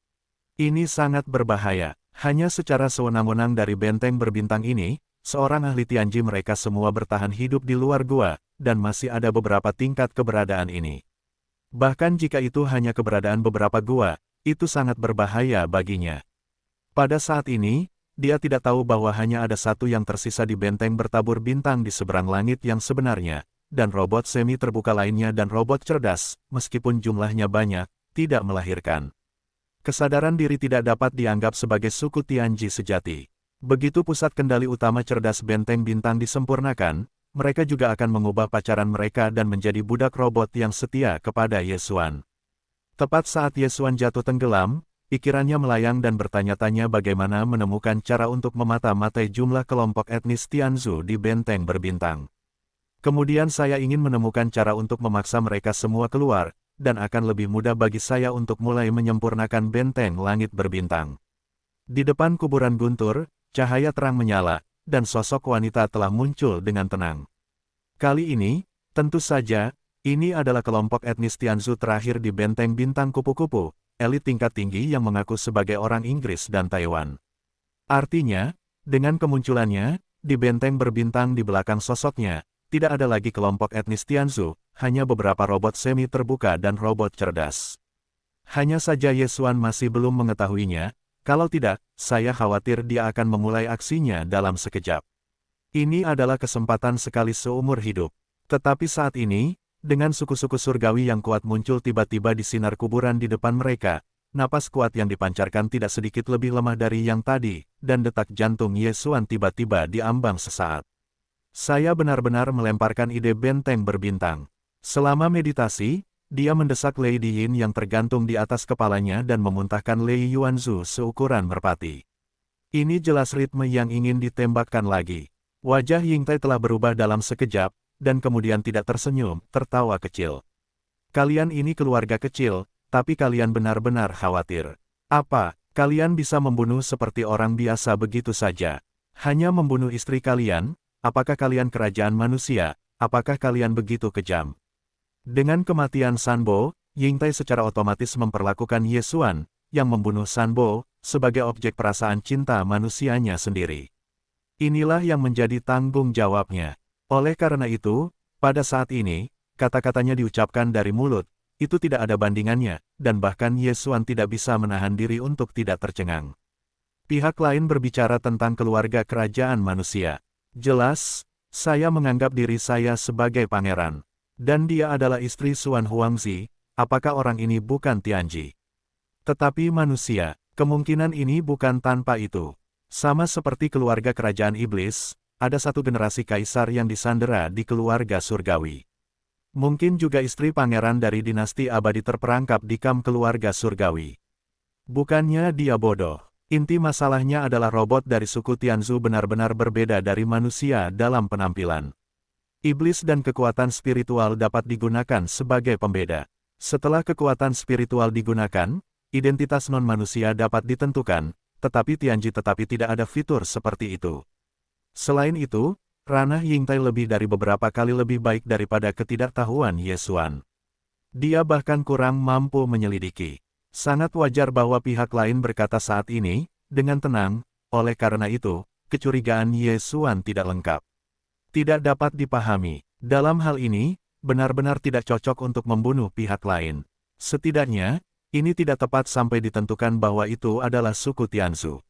Ini sangat berbahaya. Hanya secara sewenang-wenang dari benteng berbintang ini, seorang ahli Tianji mereka semua bertahan hidup di luar gua, dan masih ada beberapa tingkat keberadaan ini. Bahkan jika itu hanya keberadaan beberapa gua, itu sangat berbahaya baginya. Pada saat ini, dia tidak tahu bahwa hanya ada satu yang tersisa di benteng bertabur bintang di seberang langit yang sebenarnya, dan robot semi terbuka lainnya dan robot cerdas, meskipun jumlahnya banyak, tidak melahirkan. Kesadaran diri tidak dapat dianggap sebagai suku Tianji sejati. Begitu pusat kendali utama cerdas benteng bintang disempurnakan, mereka juga akan mengubah pacaran mereka dan menjadi budak robot yang setia kepada Yesuan. Tepat saat Yesuan jatuh tenggelam, pikirannya melayang dan bertanya-tanya bagaimana menemukan cara untuk memata-matai jumlah kelompok etnis Tianzu di benteng berbintang. Kemudian saya ingin menemukan cara untuk memaksa mereka semua keluar, dan akan lebih mudah bagi saya untuk mulai menyempurnakan benteng langit berbintang. Di depan kuburan guntur, cahaya terang menyala, dan sosok wanita telah muncul dengan tenang. Kali ini, tentu saja, ini adalah kelompok etnis Tianzu terakhir di benteng bintang kupu-kupu, elit tingkat tinggi yang mengaku sebagai orang Inggris dan Taiwan. Artinya, dengan kemunculannya, di benteng berbintang di belakang sosoknya, tidak ada lagi kelompok etnis Tianzu, hanya beberapa robot semi terbuka dan robot cerdas. Hanya saja Yesuan masih belum mengetahuinya, kalau tidak, saya khawatir dia akan memulai aksinya dalam sekejap. Ini adalah kesempatan sekali seumur hidup. Tetapi saat ini, dengan suku-suku surgawi yang kuat muncul tiba-tiba di sinar kuburan di depan mereka, napas kuat yang dipancarkan tidak sedikit lebih lemah dari yang tadi, dan detak jantung Yesuan tiba-tiba diambang sesaat. Saya benar-benar melemparkan ide benteng berbintang. Selama meditasi, dia mendesak Lady Yin yang tergantung di atas kepalanya dan memuntahkan Lei Yuanzu seukuran merpati. Ini jelas ritme yang ingin ditembakkan lagi. Wajah Yingtai telah berubah dalam sekejap, dan kemudian tidak tersenyum, tertawa kecil. Kalian ini keluarga kecil, tapi kalian benar-benar khawatir. Apa, kalian bisa membunuh seperti orang biasa begitu saja? Hanya membunuh istri kalian? Apakah kalian kerajaan manusia? Apakah kalian begitu kejam? Dengan kematian Sanbo, Yingtai secara otomatis memperlakukan Yesuan, yang membunuh Sanbo, sebagai objek perasaan cinta manusianya sendiri. Inilah yang menjadi tanggung jawabnya. Oleh karena itu, pada saat ini, kata-katanya diucapkan dari mulut, itu tidak ada bandingannya, dan bahkan Yesuan tidak bisa menahan diri untuk tidak tercengang. Pihak lain berbicara tentang keluarga kerajaan manusia. Jelas, saya menganggap diri saya sebagai pangeran. Dan dia adalah istri Suan Huangzi, apakah orang ini bukan Tianji? Tetapi manusia, kemungkinan ini bukan tanpa itu. Sama seperti keluarga kerajaan iblis, ada satu generasi kaisar yang disandera di keluarga surgawi. Mungkin juga istri pangeran dari dinasti abadi terperangkap di kam keluarga surgawi. Bukannya dia bodoh. Inti masalahnya adalah robot dari suku Tianzu benar-benar berbeda dari manusia dalam penampilan. Iblis dan kekuatan spiritual dapat digunakan sebagai pembeda. Setelah kekuatan spiritual digunakan, identitas non-manusia dapat ditentukan, tetapi Tianji tidak ada fitur seperti itu. Selain itu, ranah Yingtai lebih dari beberapa kali lebih baik daripada ketidaktahuan Yesuan. Dia bahkan kurang mampu menyelidiki. Sangat wajar bahwa pihak lain berkata saat ini, dengan tenang, oleh karena itu, kecurigaan Yesuan tidak lengkap. Tidak dapat dipahami. Dalam hal ini, benar-benar tidak cocok untuk membunuh pihak lain. Setidaknya, ini tidak tepat sampai ditentukan bahwa itu adalah suku Tianzu.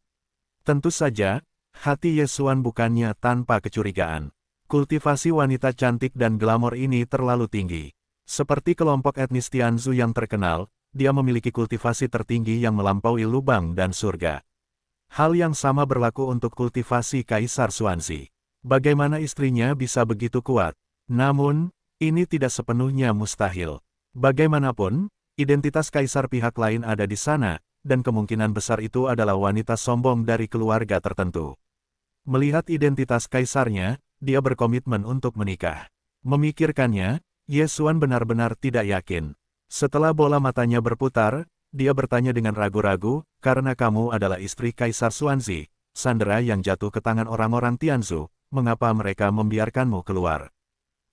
Tentu saja, hati Yesuan bukannya tanpa kecurigaan. Kultivasi wanita cantik dan glamor ini terlalu tinggi. Seperti kelompok etnis Tianzu yang terkenal, dia memiliki kultivasi tertinggi yang melampaui lubang dan surga. Hal yang sama berlaku untuk kultivasi Kaisar Xuanzi. Bagaimana istrinya bisa begitu kuat? Namun, ini tidak sepenuhnya mustahil. Bagaimanapun, identitas kaisar pihak lain ada di sana, dan kemungkinan besar itu adalah wanita sombong dari keluarga tertentu. Melihat identitas kaisarnya, dia berkomitmen untuk menikah. Memikirkannya, Yesuan benar-benar tidak yakin. Setelah bola matanya berputar, dia bertanya dengan ragu-ragu, karena kamu adalah istri Kaisar Xuanzi, sandera yang jatuh ke tangan orang-orang Tianzu, mengapa mereka membiarkanmu keluar?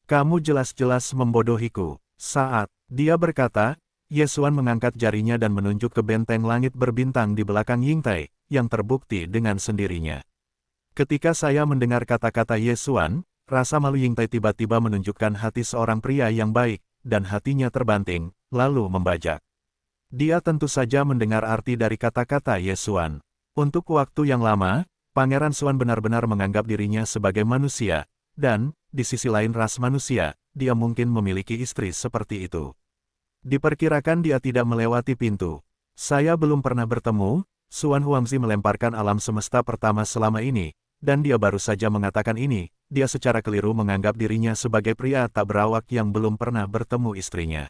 Kamu jelas-jelas membodohiku. Saat dia berkata, Yesuan mengangkat jarinya dan menunjuk ke benteng langit berbintang di belakang Yingtai, yang terbukti dengan sendirinya. Ketika saya mendengar kata-kata Yesuan, rasa malu Yingtai tiba-tiba menunjukkan hati seorang pria yang baik, dan hatinya terbanting, lalu membajak. Dia tentu saja mendengar arti dari kata-kata Yesuan. Untuk waktu yang lama, Pangeran Xuan benar-benar menganggap dirinya sebagai manusia, dan, di sisi lain ras manusia, dia mungkin memiliki istri seperti itu. Diperkirakan dia tidak melewati pintu. Saya belum pernah bertemu, Suan Huangzi melemparkan alam semesta pertama selama ini, dan dia baru saja mengatakan ini, dia secara keliru menganggap dirinya sebagai pria tak berawak yang belum pernah bertemu istrinya.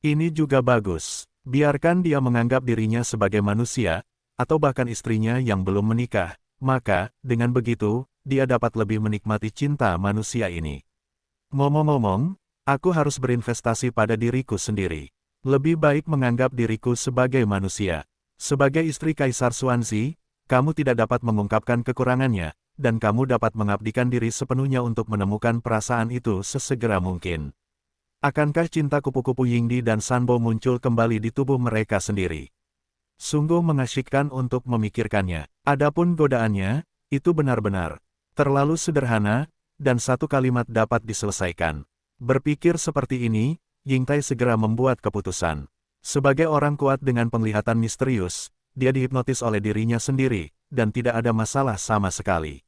Ini juga bagus, biarkan dia menganggap dirinya sebagai manusia, atau bahkan istrinya yang belum menikah, maka, dengan begitu, dia dapat lebih menikmati cinta manusia ini. Ngomong-ngomong, aku harus berinvestasi pada diriku sendiri. Lebih baik menganggap diriku sebagai manusia. Sebagai istri Kaisar Xuanzi, kamu tidak dapat mengungkapkan kekurangannya, dan kamu dapat mengabdikan diri sepenuhnya untuk menemukan perasaan itu sesegera mungkin. Akankah cinta kupu-kupu Yingdi dan Sanbo muncul kembali di tubuh mereka sendiri? Sungguh mengasyikkan untuk memikirkannya. Adapun godaannya, itu benar-benar terlalu sederhana, dan satu kalimat dapat diselesaikan. Berpikir seperti ini, Yingtai segera membuat keputusan. Sebagai orang kuat dengan penglihatan misterius, dia dihipnotis oleh dirinya sendiri, dan tidak ada masalah sama sekali.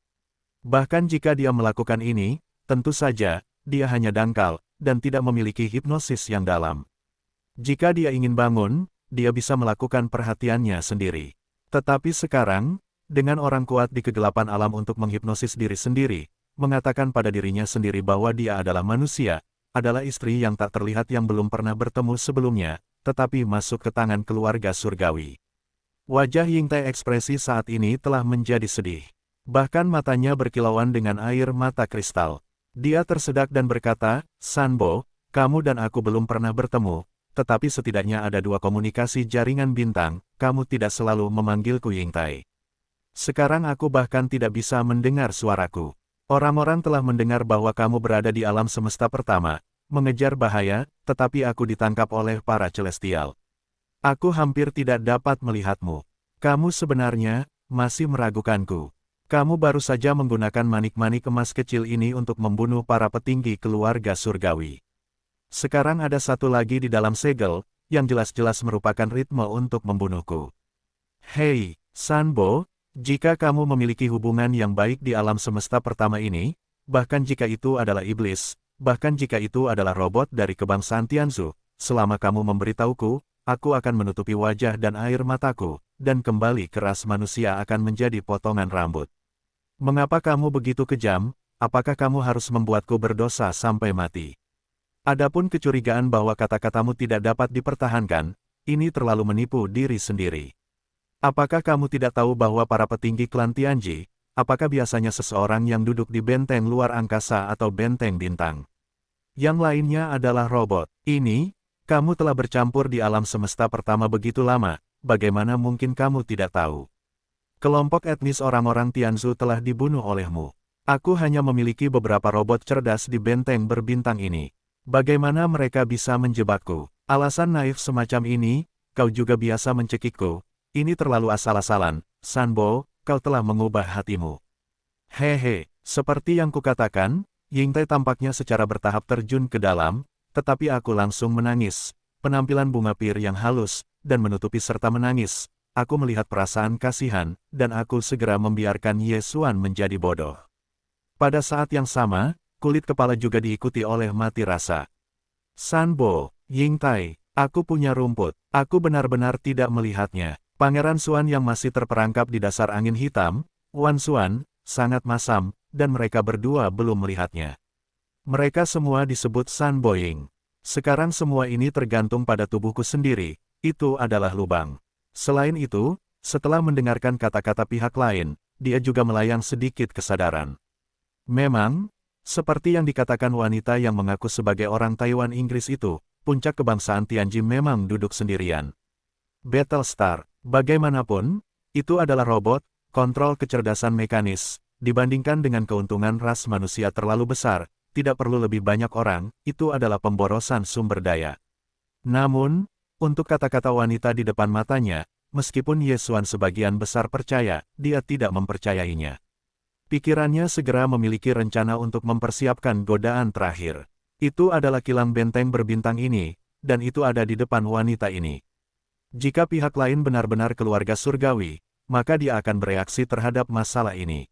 Bahkan jika dia melakukan ini, tentu saja, dia hanya dangkal, dan tidak memiliki hipnosis yang dalam. Jika dia ingin bangun, dia bisa melakukan perhatiannya sendiri. Tetapi sekarang, dengan orang kuat di kegelapan alam untuk menghipnosis diri sendiri, mengatakan pada dirinya sendiri bahwa dia adalah manusia, adalah istri yang tak terlihat yang belum pernah bertemu sebelumnya, tetapi masuk ke tangan keluarga surgawi. Wajah Yingtai ekspresi saat ini telah menjadi sedih. Bahkan matanya berkilauan dengan air mata kristal. Dia tersedak dan berkata, Sanbo, kamu dan aku belum pernah bertemu, tetapi setidaknya ada dua komunikasi jaringan bintang, kamu tidak selalu memanggilku Yingtai. Sekarang aku bahkan tidak bisa mendengar suaraku. Orang-orang telah mendengar bahwa kamu berada di alam semesta pertama, mengejar bahaya, tetapi aku ditangkap oleh para celestial. Aku hampir tidak dapat melihatmu. Kamu sebenarnya masih meragukanku. Kamu baru saja menggunakan manik-manik emas kecil ini untuk membunuh para petinggi keluarga surgawi. Sekarang ada satu lagi di dalam segel, yang jelas-jelas merupakan ritme untuk membunuhku. Hei, Sanbo, jika kamu memiliki hubungan yang baik di alam semesta pertama ini, bahkan jika itu adalah iblis, bahkan jika itu adalah robot dari kebangsaan Tianzu, selama kamu memberitahuku, aku akan menutupi wajah dan air mataku, dan kembali ke ras manusia akan menjadi potongan rambut. Mengapa kamu begitu kejam? Apakah kamu harus membuatku berdosa sampai mati? Adapun kecurigaan bahwa kata-katamu tidak dapat dipertahankan, ini terlalu menipu diri sendiri. Apakah kamu tidak tahu bahwa para petinggi klan Tianji, apakah biasanya seseorang yang duduk di benteng luar angkasa atau benteng bintang? Yang lainnya adalah robot. Ini, kamu telah bercampur di alam semesta pertama begitu lama, bagaimana mungkin kamu tidak tahu? Kelompok etnis orang-orang Tianzu telah dibunuh olehmu. Aku hanya memiliki beberapa robot cerdas di benteng berbintang ini. Bagaimana mereka bisa menjebakku? Alasan naif semacam ini, kau juga biasa mencekikku. Ini terlalu asal-asalan, Sanbo, kau telah mengubah hatimu. Hehe, seperti yang kukatakan, Yingtai tampaknya secara bertahap terjun ke dalam, tetapi aku langsung menangis. Penampilan bunga pir yang halus, dan menutupi serta menangis. Aku melihat perasaan kasihan, dan aku segera membiarkan Ye Xuan menjadi bodoh. Pada saat yang sama, kulit kepala juga diikuti oleh mati rasa. Sanbo, Yingtai, aku punya rumput, aku benar-benar tidak melihatnya. Pangeran Xuan yang masih terperangkap di dasar angin hitam, Wan Xuan, sangat masam, dan mereka berdua belum melihatnya. Mereka semua disebut San Boying. Sekarang semua ini tergantung pada tubuhku sendiri, itu adalah lubang. Selain itu, setelah mendengarkan kata-kata pihak lain, dia juga melayang sedikit kesadaran. Memang, seperti yang dikatakan wanita yang mengaku sebagai orang Taiwan Inggris itu, puncak kebangsaan Tianjin memang duduk sendirian. Battlestar, bagaimanapun, itu adalah robot, kontrol kecerdasan mekanis, dibandingkan dengan keuntungan ras manusia terlalu besar, tidak perlu lebih banyak orang, itu adalah pemborosan sumber daya. Namun, untuk kata-kata wanita di depan matanya, meskipun Ye Xuan sebagian besar percaya, dia tidak mempercayainya. Pikirannya segera memiliki rencana untuk mempersiapkan godaan terakhir. Itu adalah kilang benteng berbintang ini, dan itu ada di depan wanita ini. Jika pihak lain benar-benar keluarga surgawi, maka dia akan bereaksi terhadap masalah ini.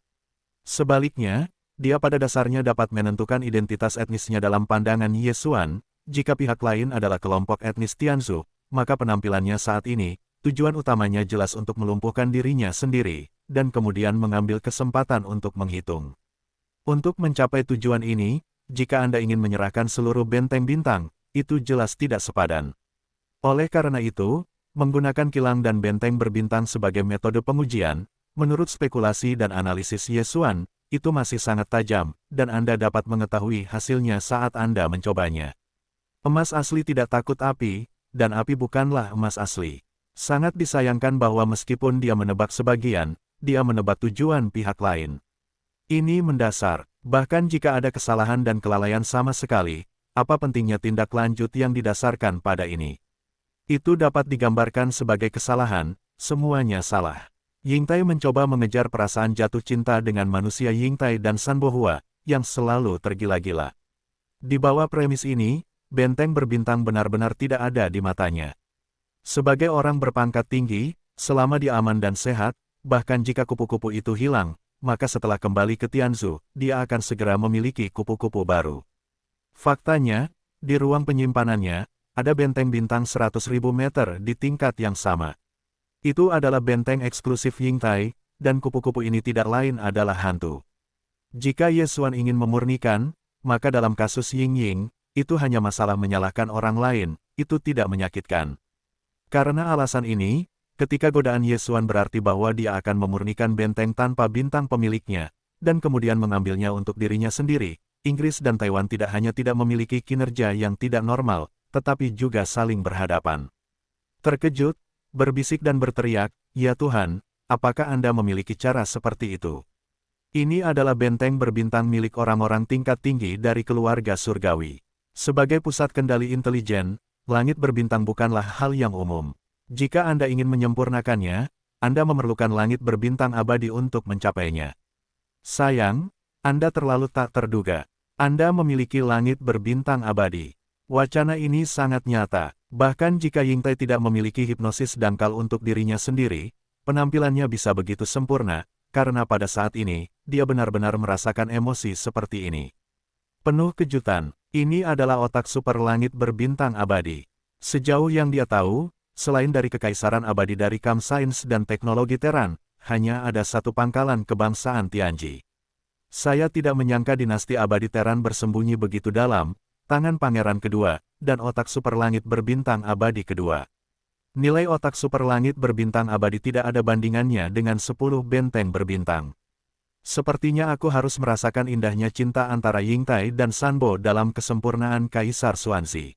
Sebaliknya, dia pada dasarnya dapat menentukan identitas etnisnya dalam pandangan Ye Xuan. Jika pihak lain adalah kelompok etnis Tianzhu, maka penampilannya saat ini, tujuan utamanya jelas untuk melumpuhkan dirinya sendiri, dan kemudian mengambil kesempatan untuk menghitung. Untuk mencapai tujuan ini, jika Anda ingin menyerahkan seluruh benteng bintang, itu jelas tidak sepadan. Oleh karena itu, menggunakan kilang dan benteng berbintang sebagai metode pengujian, menurut spekulasi dan analisis Ye Xuan, itu masih sangat tajam, dan Anda dapat mengetahui hasilnya saat Anda mencobanya. Emas asli tidak takut api, dan api bukanlah emas asli. Sangat disayangkan bahwa meskipun dia menebak sebagian, dia menebak tujuan pihak lain. Ini mendasar, bahkan jika ada kesalahan dan kelalaian sama sekali, apa pentingnya tindak lanjut yang didasarkan pada ini? Itu dapat digambarkan sebagai kesalahan, semuanya salah. Yingtai mencoba mengejar perasaan jatuh cinta dengan manusia Yingtai dan San Bohua, yang selalu tergila-gila. Di bawah premis ini, benteng berbintang benar-benar tidak ada di matanya. Sebagai orang berpangkat tinggi, selama dia aman dan sehat, bahkan jika kupu-kupu itu hilang, maka setelah kembali ke Tianzhu, dia akan segera memiliki kupu-kupu baru. Faktanya, di ruang penyimpanannya, ada benteng bintang 100.000 meter di tingkat yang sama. Itu adalah benteng eksklusif Yingtai, dan kupu-kupu ini tidak lain adalah hantu. Jika Ye Xuan ingin memurnikan, maka dalam kasus Ying-Ying, itu hanya masalah menyalahkan orang lain, itu tidak menyakitkan. Karena alasan ini, ketika godaan Ye Xuan berarti bahwa dia akan memurnikan benteng tanpa bintang pemiliknya, dan kemudian mengambilnya untuk dirinya sendiri, Inggris dan Taiwan tidak hanya tidak memiliki kinerja yang tidak normal, tetapi juga saling berhadapan. Terkejut, berbisik dan berteriak, "Ya Tuhan, apakah Anda memiliki cara seperti itu?" Ini adalah benteng berbintang milik orang-orang tingkat tinggi dari keluarga surgawi. Sebagai pusat kendali intelijen, langit berbintang bukanlah hal yang umum. Jika Anda ingin menyempurnakannya, Anda memerlukan langit berbintang abadi untuk mencapainya. Sayang, Anda terlalu tak terduga. Anda memiliki langit berbintang abadi. Wacana ini sangat nyata, bahkan jika Yingtai tidak memiliki hipnosis dangkal untuk dirinya sendiri, penampilannya bisa begitu sempurna, karena pada saat ini, dia benar-benar merasakan emosi seperti ini. Penuh kejutan, ini adalah otak super langit berbintang abadi. Sejauh yang dia tahu, selain dari kekaisaran abadi dari Kam Sains dan Teknologi Teran, hanya ada satu pangkalan kebangsaan Tianji. Saya tidak menyangka dinasti abadi Teran bersembunyi begitu dalam, tangan pangeran kedua, dan otak super langit berbintang abadi kedua. Nilai otak super langit berbintang abadi tidak ada bandingannya dengan 10 benteng berbintang. Sepertinya aku harus merasakan indahnya cinta antara Yingtai dan Sanbo dalam kesempurnaan Kaisar Xuanzi.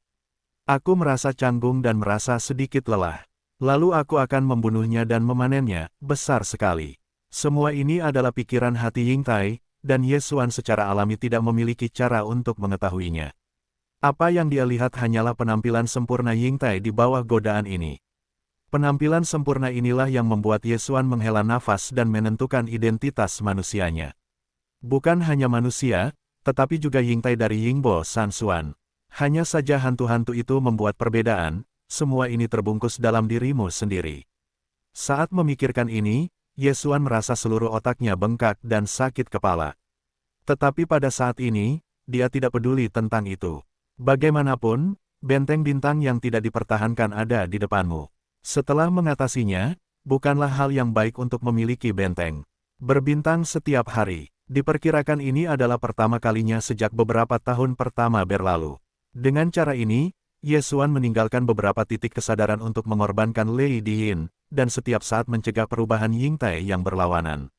Aku merasa canggung dan merasa sedikit lelah. Lalu aku akan membunuhnya dan memanennya, besar sekali. Semua ini adalah pikiran hati Yingtai, dan Ye Xuan secara alami tidak memiliki cara untuk mengetahuinya. Apa yang dia lihat hanyalah penampilan sempurna Yingtai di bawah godaan ini. Penampilan sempurna inilah yang membuat Ye Xuan menghela nafas dan menentukan identitas manusianya. Bukan hanya manusia, tetapi juga Yingtai dari Yingbo San Xuan. Hanya saja hantu-hantu itu membuat perbedaan, semua ini terbungkus dalam dirimu sendiri. Saat memikirkan ini, Ye Xuan merasa seluruh otaknya bengkak dan sakit kepala. Tetapi pada saat ini, dia tidak peduli tentang itu. Bagaimanapun, benteng bintang yang tidak dipertahankan ada di depanmu. Setelah mengatasinya, bukanlah hal yang baik untuk memiliki benteng berbintang setiap hari. Diperkirakan ini adalah pertama kalinya sejak beberapa tahun pertama berlalu. Dengan cara ini, Ye Xuan meninggalkan beberapa titik kesadaran untuk mengorbankan Lei Diyin, dan setiap saat mencegah perubahan Yingtai yang berlawanan.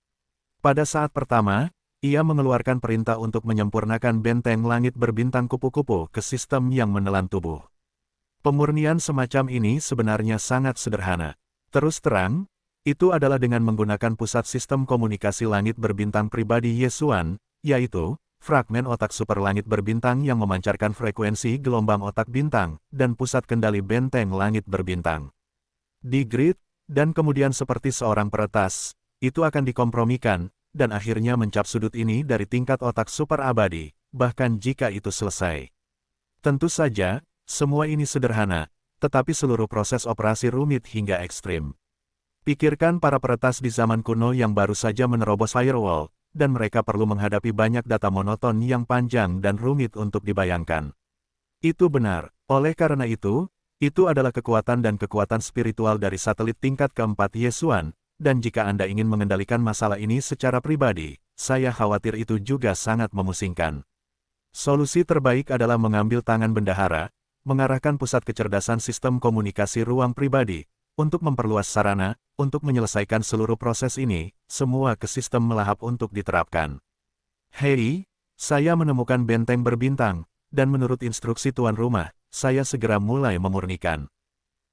Pada saat pertama, ia mengeluarkan perintah untuk menyempurnakan benteng langit berbintang kupu-kupu ke sistem yang menelan tubuh. Pemurnian semacam ini sebenarnya sangat sederhana. Terus terang, itu adalah dengan menggunakan pusat sistem komunikasi langit berbintang pribadi Ye Xuan, yaitu fragmen otak super langit berbintang yang memancarkan frekuensi gelombang otak bintang, dan pusat kendali benteng langit berbintang. Di grid, dan kemudian seperti seorang peretas, itu akan dikompromikan, dan akhirnya mencap sudut ini dari tingkat otak super abadi, bahkan jika itu selesai. Tentu saja, semua ini sederhana, tetapi seluruh proses operasi rumit hingga ekstrim. Pikirkan para peretas di zaman kuno yang baru saja menerobos firewall, dan mereka perlu menghadapi banyak data monoton yang panjang dan rumit untuk dibayangkan. Itu benar, oleh karena itu adalah kekuatan dan kekuatan spiritual dari satelit tingkat keempat Yesuan, dan jika Anda ingin mengendalikan masalah ini secara pribadi, saya khawatir itu juga sangat memusingkan. Solusi terbaik adalah mengambil tangan bendahara, mengarahkan pusat kecerdasan sistem komunikasi ruang pribadi, untuk memperluas sarana, untuk menyelesaikan seluruh proses ini, semua ke sistem melahap untuk diterapkan. Hei, saya menemukan benteng berbintang, dan menurut instruksi tuan rumah, saya segera mulai memurnikan.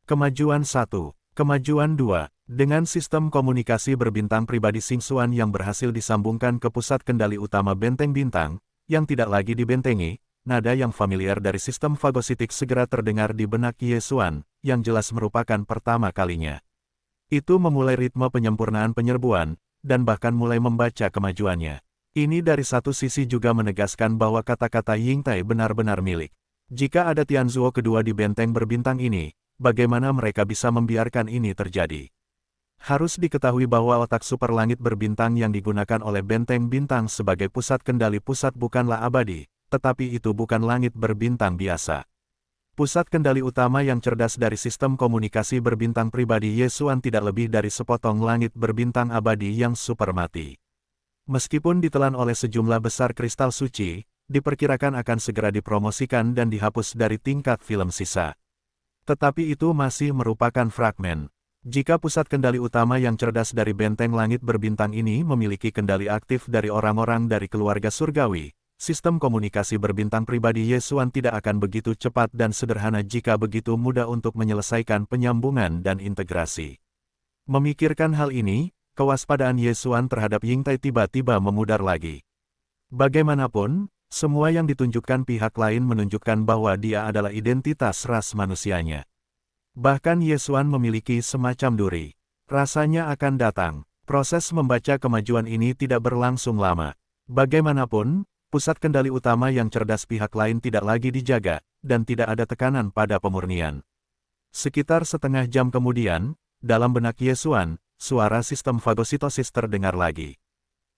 Kemajuan 1. Kemajuan 2. Dengan sistem komunikasi berbintang pribadi Xingxuan yang berhasil disambungkan ke pusat kendali utama benteng bintang, yang tidak lagi dibentengi, nada yang familiar dari sistem fagositik segera terdengar di benak Yesuan, yang jelas merupakan pertama kalinya. Itu memulai ritme penyempurnaan penyerbuan, dan bahkan mulai membaca kemajuannya. Ini dari satu sisi juga menegaskan bahwa kata-kata Yingtai benar-benar milik. Jika ada Tianzuo kedua di benteng berbintang ini, bagaimana mereka bisa membiarkan ini terjadi? Harus diketahui bahwa otak super langit berbintang yang digunakan oleh benteng bintang sebagai pusat kendali pusat bukanlah abadi, tetapi itu bukan langit berbintang biasa. Pusat kendali utama yang cerdas dari sistem komunikasi berbintang pribadi Yesuan tidak lebih dari sepotong langit berbintang abadi yang super mati. Meskipun ditelan oleh sejumlah besar kristal suci, diperkirakan akan segera dipromosikan dan dihapus dari tingkat film sisa. Tetapi itu masih merupakan fragmen. Jika pusat kendali utama yang cerdas dari benteng langit berbintang ini memiliki kendali aktif dari orang-orang dari keluarga surgawi, sistem komunikasi berbintang pribadi Yesuan tidak akan begitu cepat dan sederhana jika begitu mudah untuk menyelesaikan penyambungan dan integrasi. Memikirkan hal ini, kewaspadaan Yesuan terhadap Yingtai tiba-tiba memudar lagi. Bagaimanapun, semua yang ditunjukkan pihak lain menunjukkan bahwa dia adalah identitas ras manusianya. Bahkan Yesuan memiliki semacam duri. Rasanya akan datang. Proses membaca kemajuan ini tidak berlangsung lama. Bagaimanapun, pusat kendali utama yang cerdas pihak lain tidak lagi dijaga, dan tidak ada tekanan pada pemurnian. Sekitar setengah jam kemudian, dalam benak Yesuan, suara sistem fagositosis terdengar lagi.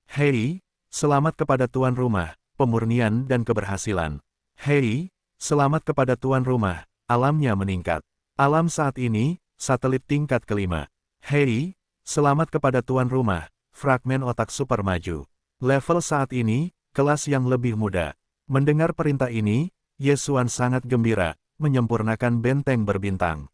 Hei, selamat kepada tuan rumah, pemurnian dan keberhasilan. Hei, selamat kepada tuan rumah, alamnya meningkat. Alam saat ini, satelit tingkat kelima. Hei, selamat kepada tuan rumah, fragmen otak super maju. Level saat ini, kelas yang lebih muda. Mendengar perintah ini, Yesuan sangat gembira, menyempurnakan benteng berbintang.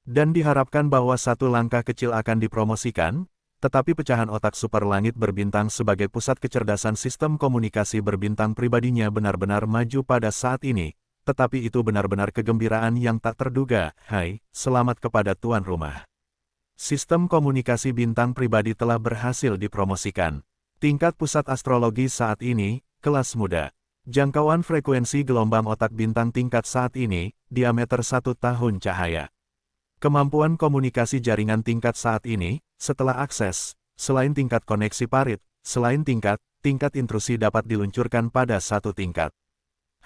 Dan diharapkan bahwa satu langkah kecil akan dipromosikan, tetapi pecahan otak super langit berbintang sebagai pusat kecerdasan sistem komunikasi berbintang pribadinya benar-benar maju pada saat ini, tetapi itu benar-benar kegembiraan yang tak terduga. Hai, selamat kepada tuan rumah. Sistem komunikasi bintang pribadi telah berhasil dipromosikan. Tingkat pusat astrologi saat ini, kelas muda. Jangkauan frekuensi gelombang otak bintang tingkat saat ini, diameter 1 tahun cahaya. Kemampuan komunikasi jaringan tingkat saat ini, setelah akses, selain tingkat koneksi parit, selain tingkat intrusi dapat diluncurkan pada satu tingkat.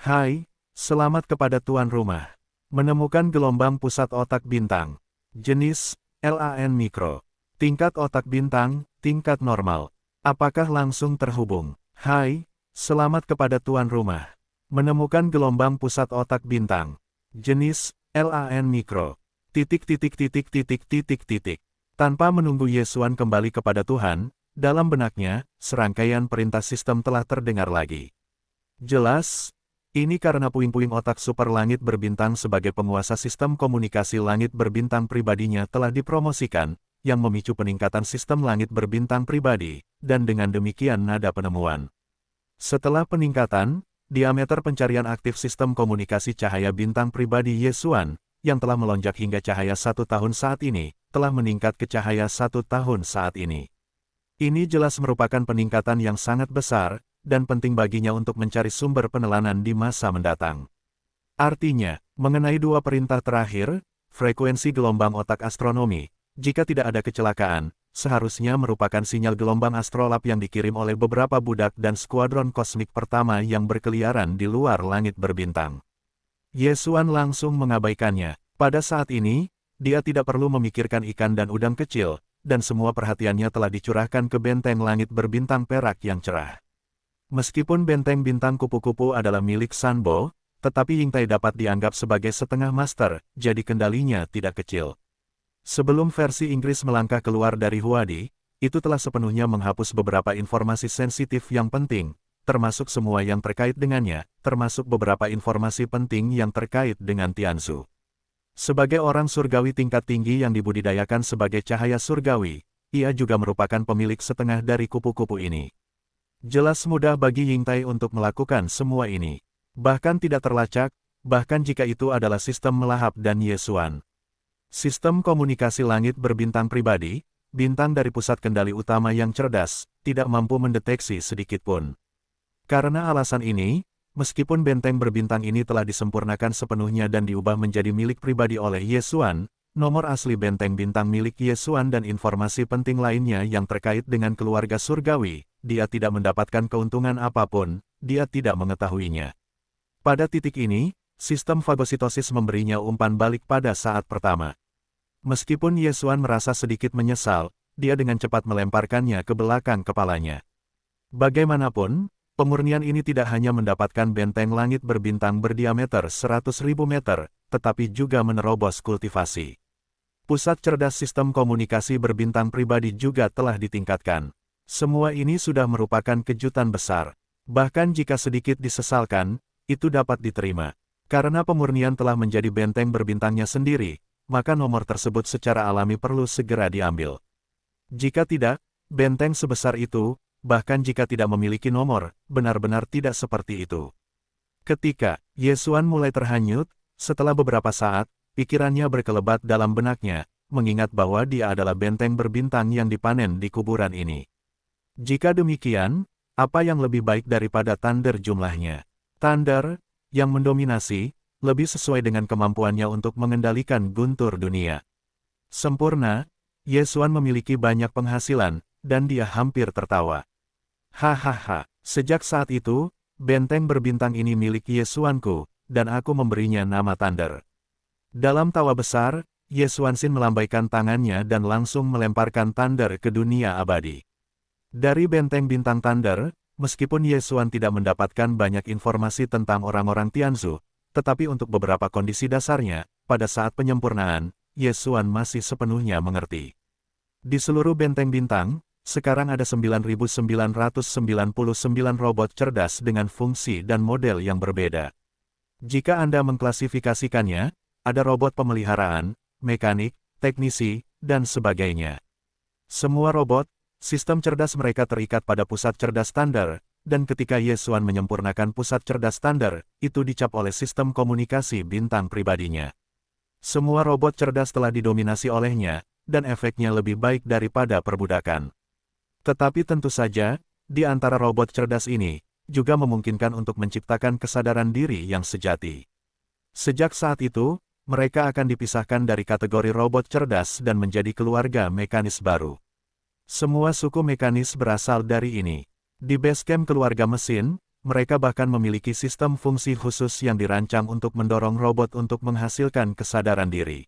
Hai, selamat kepada tuan rumah. Menemukan gelombang pusat otak bintang. Jenis, LAN Mikro. Tingkat otak bintang, tingkat normal. Apakah langsung terhubung? Hai, selamat kepada tuan rumah. Menemukan gelombang pusat otak bintang. Jenis, LAN Mikro. Tanpa menunggu Yesuan kembali kepada Tuhan, dalam benaknya, serangkaian perintah sistem telah terdengar lagi. Jelas, ini karena puing-puing otak super langit berbintang sebagai penguasa sistem komunikasi langit berbintang pribadinya telah dipromosikan, yang memicu peningkatan sistem langit berbintang pribadi, dan dengan demikian nada penemuan. Setelah peningkatan, diameter pencarian aktif sistem komunikasi cahaya bintang pribadi Yesuan, yang telah melonjak hingga cahaya 1 tahun saat ini, telah meningkat ke cahaya 1 tahun saat ini. Ini jelas merupakan peningkatan yang sangat besar, dan penting baginya untuk mencari sumber penelanan di masa mendatang. Artinya, mengenai dua perintah terakhir, frekuensi gelombang otak astronomi, jika tidak ada kecelakaan, seharusnya merupakan sinyal gelombang astrolab yang dikirim oleh beberapa budak dan skuadron kosmik pertama yang berkeliaran di luar langit berbintang. Yesuan langsung mengabaikannya. Pada saat ini, dia tidak perlu memikirkan ikan dan udang kecil, dan semua perhatiannya telah dicurahkan ke benteng langit berbintang perak yang cerah. Meskipun benteng bintang kupu-kupu adalah milik Sanbo, tetapi Yingtai dapat dianggap sebagai setengah master, jadi kendalinya tidak kecil. Sebelum versi Inggris melangkah keluar dari Huadi, itu telah sepenuhnya menghapus beberapa informasi sensitif yang penting, termasuk semua yang terkait dengannya, termasuk beberapa informasi penting yang terkait dengan Tianzu. Sebagai orang surgawi tingkat tinggi yang dibudidayakan sebagai cahaya surgawi, ia juga merupakan pemilik setengah dari kupu-kupu ini. Jelas mudah bagi Yingtai untuk melakukan semua ini. Bahkan tidak terlacak, bahkan jika itu adalah sistem melahap dan Yesuan. Sistem komunikasi langit berbintang pribadi, bintang dari pusat kendali utama yang cerdas, tidak mampu mendeteksi sedikitpun. Karena alasan ini, meskipun benteng berbintang ini telah disempurnakan sepenuhnya dan diubah menjadi milik pribadi oleh Yesuan, nomor asli benteng bintang milik Yesuan dan informasi penting lainnya yang terkait dengan keluarga surgawi, dia tidak mendapatkan keuntungan apapun, dia tidak mengetahuinya. Pada titik ini, sistem fagositosis memberinya umpan balik pada saat pertama. Meskipun Yesuan merasa sedikit menyesal, dia dengan cepat melemparkannya ke belakang kepalanya. Bagaimanapun, pemurnian ini tidak hanya mendapatkan benteng langit berbintang berdiameter 100.000 meter, tetapi juga menerobos kultivasi. Pusat cerdas sistem komunikasi berbintang pribadi juga telah ditingkatkan. Semua ini sudah merupakan kejutan besar. Bahkan jika sedikit disesalkan, itu dapat diterima. Karena pemurnian telah menjadi benteng berbintangnya sendiri, maka nomor tersebut secara alami perlu segera diambil. Jika tidak, benteng sebesar itu, bahkan jika tidak memiliki nomor, benar-benar tidak seperti itu. Ketika Yesuan mulai terhanyut, setelah beberapa saat, pikirannya berkelebat dalam benaknya, mengingat bahwa dia adalah benteng berbintang yang dipanen di kuburan ini. Jika demikian, apa yang lebih baik daripada Thunder jumlahnya? Thunder, yang mendominasi, lebih sesuai dengan kemampuannya untuk mengendalikan guntur dunia. Sempurna, Yesuan memiliki banyak penghasilan, dan dia hampir tertawa. Hahaha, sejak saat itu, benteng berbintang ini milik Yesuanku, dan aku memberinya nama Thunder. Dalam tawa besar, Yesuansin melambaikan tangannya dan langsung melemparkan Thunder ke dunia abadi. Dari benteng bintang Thunder, meskipun Yesuan tidak mendapatkan banyak informasi tentang orang-orang Tianzu, tetapi untuk beberapa kondisi dasarnya, pada saat penyempurnaan, Yesuan masih sepenuhnya mengerti. Di seluruh benteng bintang, sekarang ada 9.999 robot cerdas dengan fungsi dan model yang berbeda. Jika Anda mengklasifikasikannya, ada robot pemeliharaan, mekanik, teknisi, dan sebagainya. Semua robot, sistem cerdas mereka terikat pada pusat cerdas Thunder, dan ketika Yesuan menyempurnakan pusat cerdas Thunder, itu dicap oleh sistem komunikasi bintang pribadinya. Semua robot cerdas telah didominasi olehnya, dan efeknya lebih baik daripada perbudakan. Tetapi tentu saja, di antara robot cerdas ini, juga memungkinkan untuk menciptakan kesadaran diri yang sejati. Sejak saat itu, mereka akan dipisahkan dari kategori robot cerdas dan menjadi keluarga mekanis baru. Semua suku mekanis berasal dari ini. Di basecamp keluarga mesin, mereka bahkan memiliki sistem fungsi khusus yang dirancang untuk mendorong robot untuk menghasilkan kesadaran diri.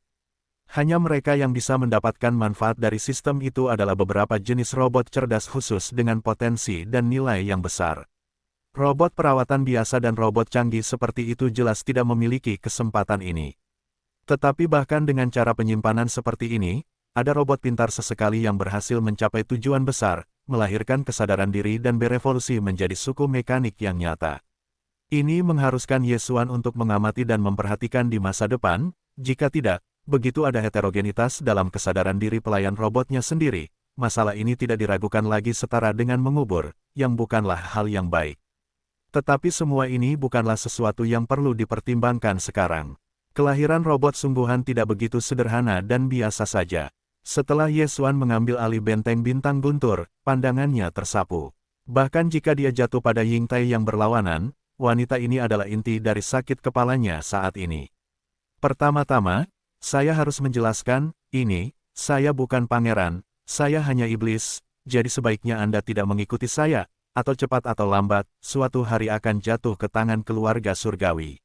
Hanya mereka yang bisa mendapatkan manfaat dari sistem itu adalah beberapa jenis robot cerdas khusus dengan potensi dan nilai yang besar. Robot perawatan biasa dan robot canggih seperti itu jelas tidak memiliki kesempatan ini. Tetapi bahkan dengan cara penyimpanan seperti ini, ada robot pintar sesekali yang berhasil mencapai tujuan besar, melahirkan kesadaran diri dan berevolusi menjadi suku mekanik yang nyata. Ini mengharuskan Yesuan untuk mengamati dan memperhatikan di masa depan, jika tidak, begitu ada heterogenitas dalam kesadaran diri pelayan robotnya sendiri, masalah ini tidak diragukan lagi setara dengan mengubur, yang bukanlah hal yang baik. Tetapi semua ini bukanlah sesuatu yang perlu dipertimbangkan sekarang. Kelahiran robot sungguhan tidak begitu sederhana dan biasa saja. Setelah Yesuan mengambil alih benteng bintang guntur, pandangannya tersapu. Bahkan jika dia jatuh pada Yingtai yang berlawanan, wanita ini adalah inti dari sakit kepalanya saat ini. Pertama-tama, saya harus menjelaskan, saya bukan pangeran, saya hanya iblis, jadi sebaiknya Anda tidak mengikuti saya, atau cepat atau lambat, suatu hari akan jatuh ke tangan keluarga surgawi.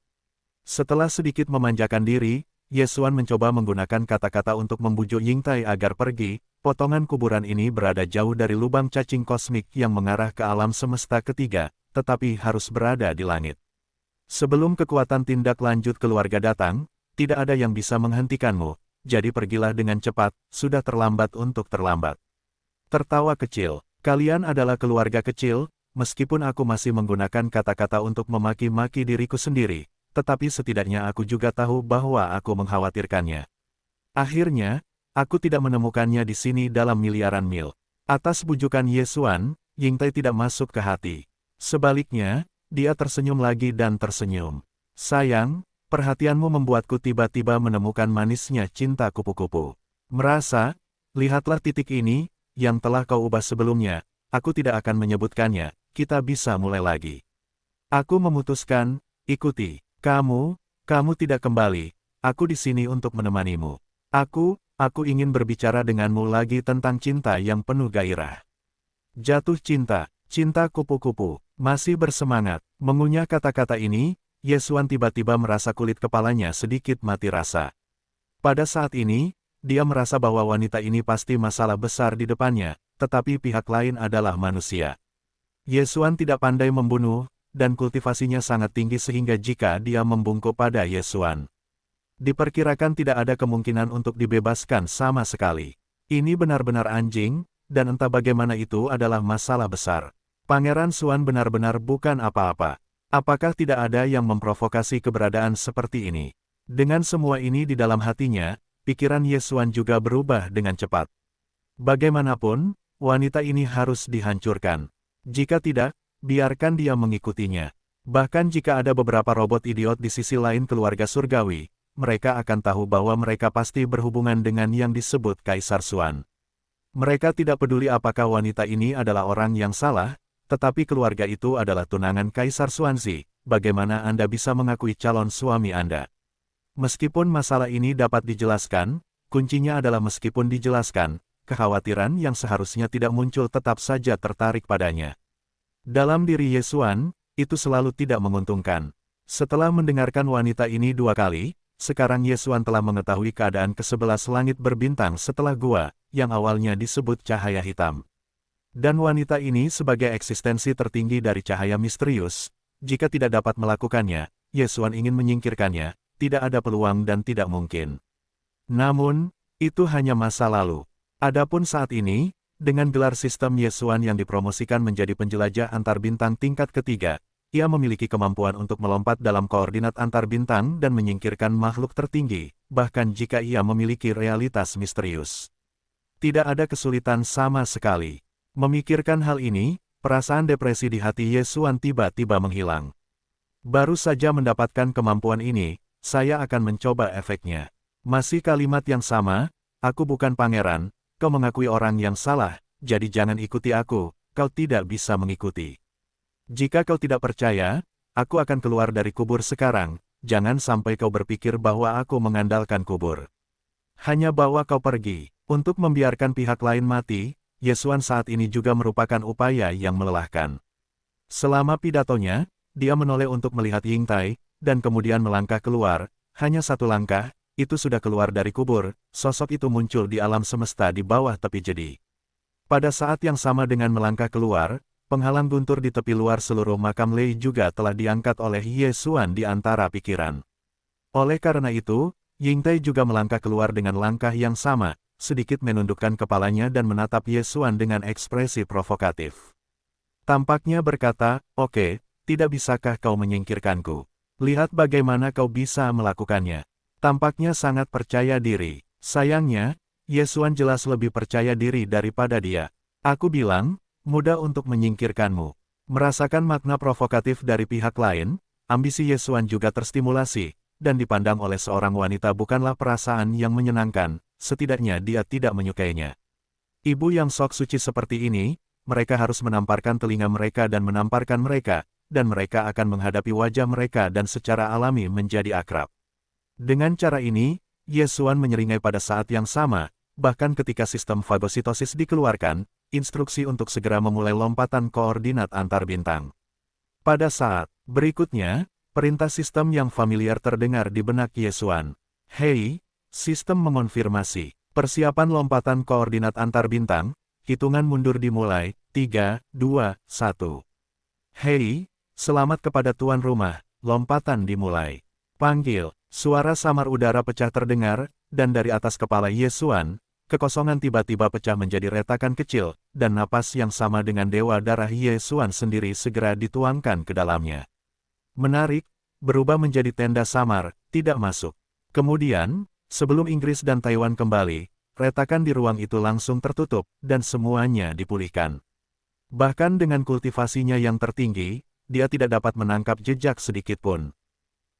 Setelah sedikit memanjakan diri, Yesuan mencoba menggunakan kata-kata untuk membujuk Yingtai agar pergi. Potongan kuburan ini berada jauh dari lubang cacing kosmik yang mengarah ke alam semesta ketiga, tetapi harus berada di langit. Sebelum kekuatan tindak lanjut keluarga datang, tidak ada yang bisa menghentikanmu, jadi pergilah dengan cepat, sudah terlambat untuk terlambat. Tertawa kecil, kalian adalah keluarga kecil, meskipun aku masih menggunakan kata-kata untuk memaki-maki diriku sendiri, tetapi setidaknya aku juga tahu bahwa aku mengkhawatirkannya. Akhirnya, aku tidak menemukannya di sini dalam miliaran mil. Atas bujukan Yesuan, Yingtai tidak masuk ke hati. Sebaliknya, dia tersenyum lagi dan tersenyum. Sayang, perhatianmu membuatku tiba-tiba menemukan manisnya cinta kupu-kupu. Merasa, lihatlah titik ini, yang telah kau ubah sebelumnya, aku tidak akan menyebutkannya, kita bisa mulai lagi. Aku memutuskan, ikuti. Kamu tidak kembali, aku di sini untuk menemanimu. Aku ingin berbicara denganmu lagi tentang cinta yang penuh gairah. Jatuh cinta, cinta kupu-kupu, masih bersemangat. Mengunyah kata-kata ini, Yesuan tiba-tiba merasa kulit kepalanya sedikit mati rasa. Pada saat ini, dia merasa bahwa wanita ini pasti masalah besar di depannya, tetapi pihak lain adalah manusia. Yesuan tidak pandai membunuh, dan kultivasinya sangat tinggi sehingga jika dia membungkuk pada Yesuan, diperkirakan tidak ada kemungkinan untuk dibebaskan sama sekali. Ini benar-benar anjing, dan entah bagaimana itu adalah masalah besar. Pangeran Xuan benar-benar bukan apa-apa. Apakah tidak ada yang memprovokasi keberadaan seperti ini? Dengan semua ini di dalam hatinya, pikiran Yesuan juga berubah dengan cepat. Bagaimanapun, wanita ini harus dihancurkan. Jika tidak, biarkan dia mengikutinya. Bahkan jika ada beberapa robot idiot di sisi lain keluarga surgawi, mereka akan tahu bahwa mereka pasti berhubungan dengan yang disebut Kaisar Xuan. Mereka tidak peduli apakah wanita ini adalah orang yang salah, tetapi keluarga itu adalah tunangan Kaisar Xuanzi. Bagaimana Anda bisa mengakui calon suami Anda? Meskipun masalah ini dapat dijelaskan, kuncinya adalah meskipun dijelaskan, kekhawatiran yang seharusnya tidak muncul tetap saja tertarik padanya. Dalam diri Yesuan, itu selalu tidak menguntungkan. Setelah mendengarkan wanita ini 2 kali, sekarang Yesuan telah mengetahui keadaan ke-11 langit berbintang setelah gua, yang awalnya disebut cahaya hitam. Dan wanita ini sebagai eksistensi tertinggi dari cahaya misterius, jika tidak dapat melakukannya, Yesuan ingin menyingkirkannya, tidak ada peluang dan tidak mungkin. Namun, itu hanya masa lalu. Adapun saat ini, dengan gelar sistem Yesuan yang dipromosikan menjadi penjelajah antar bintang tingkat ketiga, ia memiliki kemampuan untuk melompat dalam koordinat antar bintang dan menyingkirkan makhluk tertinggi, bahkan jika ia memiliki realitas misterius. Tidak ada kesulitan sama sekali. Memikirkan hal ini, perasaan depresi di hati Yesuan tiba-tiba menghilang. Baru saja mendapatkan kemampuan ini, saya akan mencoba efeknya. Masih kalimat yang sama, aku bukan pangeran, kau mengakui orang yang salah, jadi jangan ikuti aku, kau tidak bisa mengikuti. Jika kau tidak percaya, aku akan keluar dari kubur sekarang, jangan sampai kau berpikir bahwa aku mengandalkan kubur. Hanya bawa kau pergi, untuk membiarkan pihak lain mati. Yesuan saat ini juga merupakan upaya yang melelahkan. Selama pidatonya, dia menoleh untuk melihat Yingtai, dan kemudian melangkah keluar. Hanya 1 langkah, itu sudah keluar dari kubur, sosok itu muncul di alam semesta di bawah tepi jedi. Pada saat yang sama dengan melangkah keluar, penghalang guntur di tepi luar seluruh makam Lei juga telah diangkat oleh Yesuan di antara pikiran. Oleh karena itu, Yingtai juga melangkah keluar dengan langkah yang sama, sedikit menundukkan kepalanya dan menatap Yesuan dengan ekspresi provokatif. Tampaknya berkata, oke, tidak bisakah kau menyingkirkanku? Lihat bagaimana kau bisa melakukannya. Tampaknya sangat percaya diri. Sayangnya, Yesuan jelas lebih percaya diri daripada dia. Aku bilang, mudah untuk menyingkirkanmu. Merasakan makna provokatif dari pihak lain, ambisi Yesuan juga terstimulasi, dan dipandang oleh seorang wanita bukanlah perasaan yang menyenangkan, setidaknya dia tidak menyukainya. Ibu yang sok suci seperti ini, mereka harus menamparkan telinga mereka dan menamparkan mereka, dan mereka akan menghadapi wajah mereka dan secara alami menjadi akrab. Dengan cara ini, Yesuan menyeringai pada saat yang sama, bahkan ketika sistem fagositosis dikeluarkan, instruksi untuk segera memulai lompatan koordinat antar bintang. Pada saat berikutnya, perintah sistem yang familiar terdengar di benak Yesuan. Hei, sistem mengonfirmasi. Persiapan lompatan koordinat antar bintang, hitungan mundur dimulai, 3, 2, 1. Hei, selamat kepada tuan rumah, lompatan dimulai. Panggil, suara samar udara pecah terdengar, dan dari atas kepala Yesuan, kekosongan tiba-tiba pecah menjadi retakan kecil, dan napas yang sama dengan dewa darah Yesuan sendiri segera dituangkan ke dalamnya. Menarik, berubah menjadi tenda samar, tidak masuk. Kemudian, sebelum Inggris dan Taiwan kembali, retakan di ruang itu langsung tertutup, dan semuanya dipulihkan. Bahkan dengan kultivasinya yang tertinggi, dia tidak dapat menangkap jejak sedikit pun.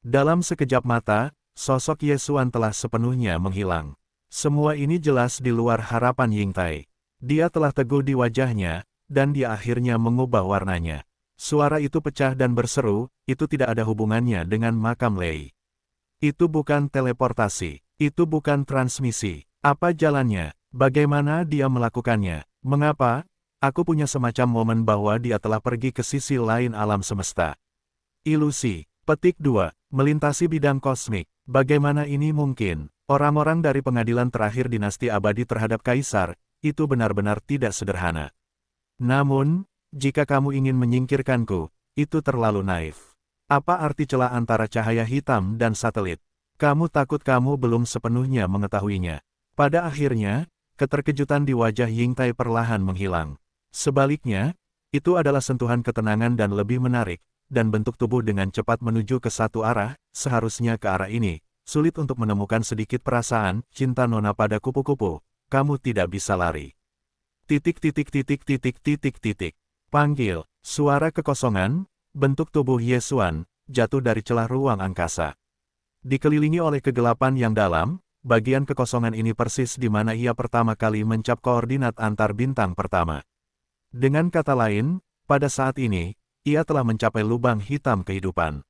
Dalam sekejap mata, sosok Yesuan telah sepenuhnya menghilang. Semua ini jelas di luar harapan Yingtai. Dia telah teguh di wajahnya, dan dia akhirnya mengubah warnanya. Suara itu pecah dan berseru, itu tidak ada hubungannya dengan makam Lei. Itu bukan teleportasi, itu bukan transmisi. Apa jalannya? Bagaimana dia melakukannya? Mengapa? Aku punya semacam momen bahwa dia telah pergi ke sisi lain alam semesta. Ilusi. Petik 2. Melintasi bidang kosmik. Bagaimana ini mungkin? Orang-orang dari pengadilan terakhir dinasti abadi terhadap kaisar, itu benar-benar tidak sederhana. Namun, jika kamu ingin menyingkirkanku, itu terlalu naif. Apa arti celah antara cahaya hitam dan satelit? Kamu takut kamu belum sepenuhnya mengetahuinya. Pada akhirnya, keterkejutan di wajah Yingtai perlahan menghilang. Sebaliknya, itu adalah sentuhan ketenangan dan lebih menarik, dan bentuk tubuh dengan cepat menuju ke satu arah, seharusnya ke arah ini. Sulit untuk menemukan sedikit perasaan, cinta nona pada kupu-kupu, kamu tidak bisa lari. Titik. Panggil, suara kekosongan, bentuk tubuh Yesuan, jatuh dari celah ruang angkasa. Dikelilingi oleh kegelapan yang dalam, bagian kekosongan ini persis di mana ia pertama kali mencap koordinat antar bintang pertama. Dengan kata lain, pada saat ini, ia telah mencapai lubang hitam kehidupan.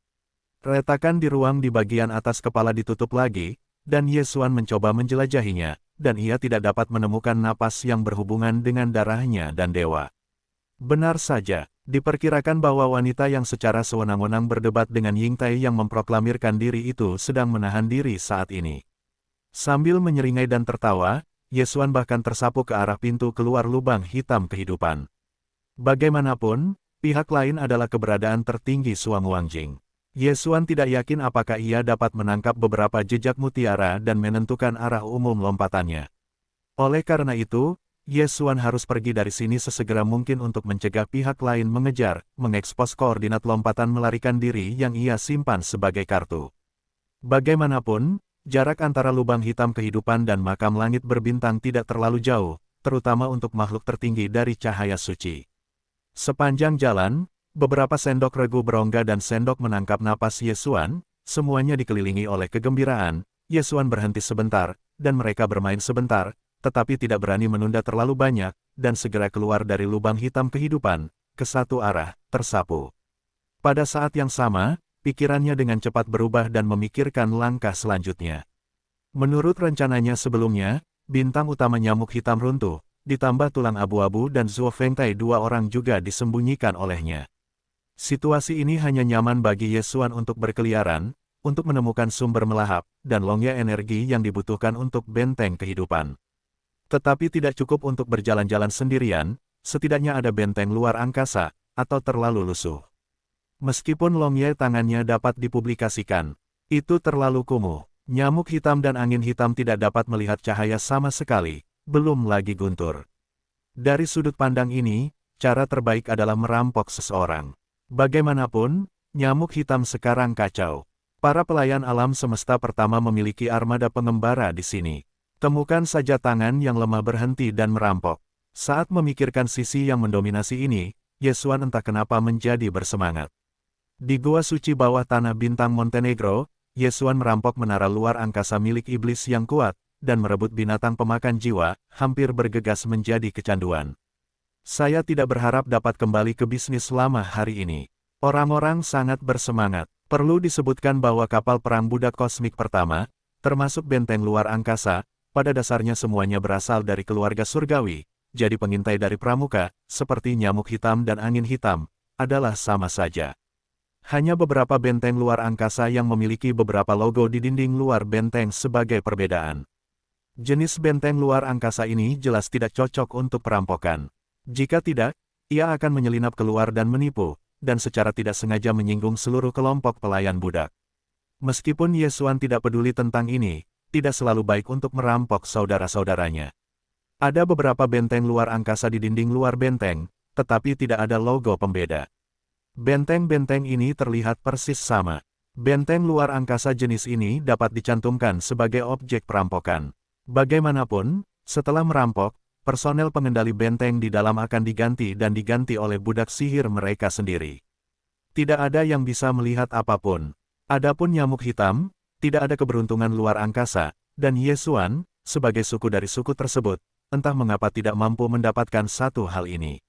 Retakan di ruang di bagian atas kepala ditutup lagi, dan Yesuan mencoba menjelajahinya, dan ia tidak dapat menemukan napas yang berhubungan dengan darahnya dan dewa. Benar saja, diperkirakan bahwa wanita yang secara sewenang-wenang berdebat dengan Yingtai yang memproklamirkan diri itu sedang menahan diri saat ini. Sambil menyeringai dan tertawa, Yesuan bahkan tersapu ke arah pintu keluar lubang hitam kehidupan. Bagaimanapun, pihak lain adalah keberadaan tertinggi Suang Wangjing. Yesuan tidak yakin apakah ia dapat menangkap beberapa jejak mutiara dan menentukan arah umum lompatannya. Oleh karena itu, Yesuan harus pergi dari sini sesegera mungkin untuk mencegah pihak lain mengejar, mengekspos koordinat lompatan melarikan diri yang ia simpan sebagai kartu. Bagaimanapun, jarak antara lubang hitam kehidupan dan makam langit berbintang tidak terlalu jauh, terutama untuk makhluk tertinggi dari cahaya suci. Sepanjang jalan, beberapa sendok regu berongga dan sendok menangkap napas Yesuan, semuanya dikelilingi oleh kegembiraan. Yesuan berhenti sebentar, dan mereka bermain sebentar, tetapi tidak berani menunda terlalu banyak, dan segera keluar dari lubang hitam kehidupan, ke satu arah, tersapu. Pada saat yang sama, pikirannya dengan cepat berubah dan memikirkan langkah selanjutnya. Menurut rencananya sebelumnya, bintang utama nyamuk hitam runtuh, ditambah tulang abu-abu dan Zuo Fengtai dua orang juga disembunyikan olehnya. Situasi ini hanya nyaman bagi Yesuan untuk berkeliaran, untuk menemukan sumber melahap, dan longnya energi yang dibutuhkan untuk benteng kehidupan. Tetapi tidak cukup untuk berjalan-jalan sendirian, setidaknya ada benteng luar angkasa, atau terlalu lusuh. Meskipun Longye tangannya dapat dipublikasikan, itu terlalu kumuh. Nyamuk hitam dan angin hitam tidak dapat melihat cahaya sama sekali, belum lagi guntur. Dari sudut pandang ini, cara terbaik adalah merampok seseorang. Bagaimanapun, nyamuk hitam sekarang kacau. Para pelayan alam semesta pertama memiliki armada pengembara di sini. Temukan saja tangan yang lemah berhenti dan merampok. Saat memikirkan sisi yang mendominasi ini, Yesuan entah kenapa menjadi bersemangat. Di Gua Suci bawah tanah bintang Montenegro, Yesuan merampok menara luar angkasa milik iblis yang kuat, dan merebut binatang pemakan jiwa, hampir bergegas menjadi kecanduan. Saya tidak berharap dapat kembali ke bisnis lama hari ini. Orang-orang sangat bersemangat. Perlu disebutkan bahwa kapal perang budak kosmik pertama, termasuk benteng luar angkasa, pada dasarnya semuanya berasal dari keluarga surgawi, jadi pengintai dari pramuka, seperti nyamuk hitam dan angin hitam, adalah sama saja. Hanya beberapa benteng luar angkasa yang memiliki beberapa logo di dinding luar benteng sebagai perbedaan. Jenis benteng luar angkasa ini jelas tidak cocok untuk perampokan. Jika tidak, ia akan menyelinap keluar dan menipu, dan secara tidak sengaja menyinggung seluruh kelompok pelayan budak. Meskipun Yesuan tidak peduli tentang ini, tidak selalu baik untuk merampok saudara-saudaranya. Ada beberapa benteng luar angkasa di dinding luar benteng, tetapi tidak ada logo pembeda. Benteng-benteng ini terlihat persis sama. Benteng luar angkasa jenis ini dapat dicantumkan sebagai objek perampokan. Bagaimanapun, setelah merampok, personel pengendali benteng di dalam akan diganti dan diganti oleh budak sihir mereka sendiri. Tidak ada yang bisa melihat apapun. Adapun nyamuk hitam, tidak ada keberuntungan luar angkasa, dan Yesuan, sebagai suku dari suku tersebut, entah mengapa tidak mampu mendapatkan satu hal ini.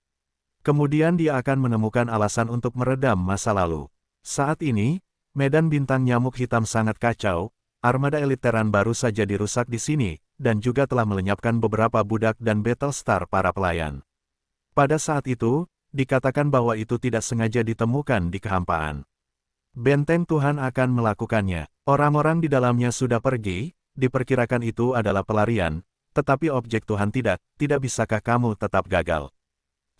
Kemudian dia akan menemukan alasan untuk meredam masa lalu. Saat ini, medan bintang nyamuk hitam sangat kacau, armada elit Terran baru saja dirusak di sini, dan juga telah melenyapkan beberapa budak dan Battlestar para pelayan. Pada saat itu, dikatakan bahwa itu tidak sengaja ditemukan di kehampaan. Benteng Tuhan akan melakukannya. Orang-orang di dalamnya sudah pergi, diperkirakan itu adalah pelarian, tetapi objek Tuhan tidak bisakah kamu tetap gagal?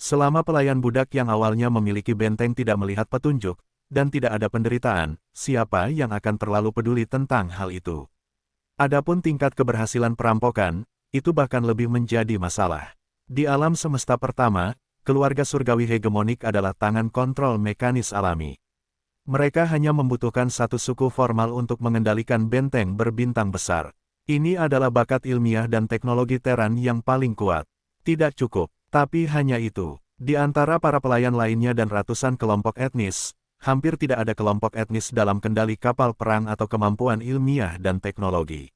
Selama pelayan budak yang awalnya memiliki benteng tidak melihat petunjuk, dan tidak ada penderitaan, siapa yang akan terlalu peduli tentang hal itu? Adapun tingkat keberhasilan perampokan, itu bahkan lebih menjadi masalah. Di alam semesta pertama, keluarga surgawi hegemonik adalah tangan kontrol mekanis alami. Mereka hanya membutuhkan satu suku formal untuk mengendalikan benteng berbintang besar. Ini adalah bakat ilmiah dan teknologi Terran yang paling kuat. Tidak cukup. Tapi hanya itu. Di antara para pelayan lainnya dan ratusan kelompok etnis, hampir tidak ada kelompok etnis dalam kendali kapal perang atau kemampuan ilmiah dan teknologi.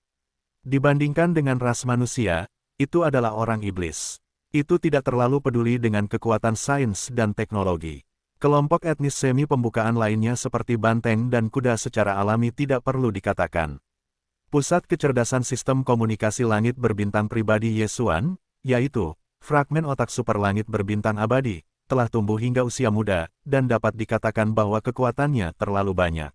Dibandingkan dengan ras manusia, itu adalah orang iblis. Itu tidak terlalu peduli dengan kekuatan sains dan teknologi. Kelompok etnis semi pembukaan lainnya seperti banteng dan kuda secara alami tidak perlu dikatakan. Pusat kecerdasan sistem komunikasi langit berbintang pribadi Yesuan, yaitu fragmen otak super langit berbintang abadi, telah tumbuh hingga usia muda, dan dapat dikatakan bahwa kekuatannya terlalu banyak.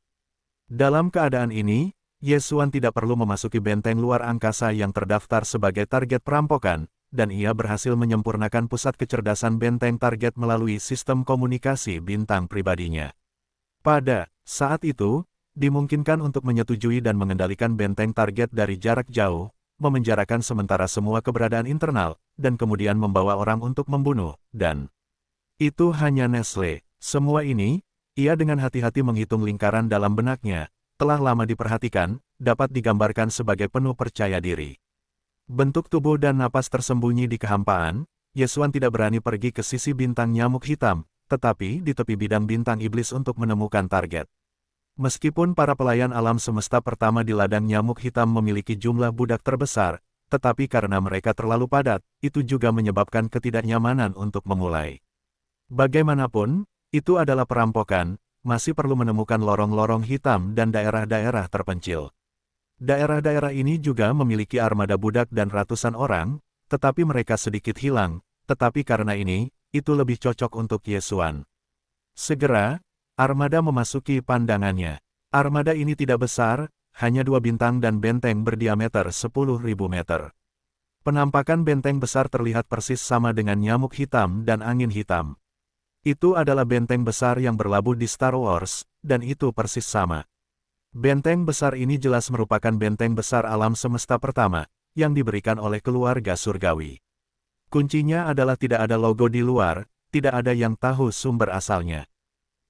Dalam keadaan ini, Yesuan tidak perlu memasuki benteng luar angkasa yang terdaftar sebagai target perampokan, dan ia berhasil menyempurnakan pusat kecerdasan benteng target melalui sistem komunikasi bintang pribadinya. Pada saat itu, dimungkinkan untuk menyetujui dan mengendalikan benteng target dari jarak jauh, memenjarakan sementara semua keberadaan internal, dan kemudian membawa orang untuk membunuh, dan itu hanya Nestle. Semua ini, ia dengan hati-hati menghitung lingkaran dalam benaknya, telah lama diperhatikan, dapat digambarkan sebagai penuh percaya diri. Bentuk tubuh dan napas tersembunyi di kehampaan, Yesuan tidak berani pergi ke sisi bintang nyamuk hitam, tetapi di tepi bidang bintang iblis untuk menemukan target. Meskipun para pelayan alam semesta pertama di ladang nyamuk hitam memiliki jumlah budak terbesar, tetapi karena mereka terlalu padat, itu juga menyebabkan ketidaknyamanan untuk memulai. Bagaimanapun, itu adalah perampokan, masih perlu menemukan lorong-lorong hitam dan daerah-daerah terpencil. Daerah-daerah ini juga memiliki armada budak dan ratusan orang, tetapi mereka sedikit hilang, tetapi karena ini, itu lebih cocok untuk Yesuan. Segera, armada memasuki pandangannya. Armada ini tidak besar, hanya 2 bintang dan benteng berdiameter 10.000 meter. Penampakan benteng besar terlihat persis sama dengan nyamuk hitam dan angin hitam. Itu adalah benteng besar yang berlabuh di Star Wars, dan itu persis sama. Benteng besar ini jelas merupakan benteng besar alam semesta pertama, yang diberikan oleh keluarga surgawi. Kuncinya adalah tidak ada logo di luar, tidak ada yang tahu sumber asalnya.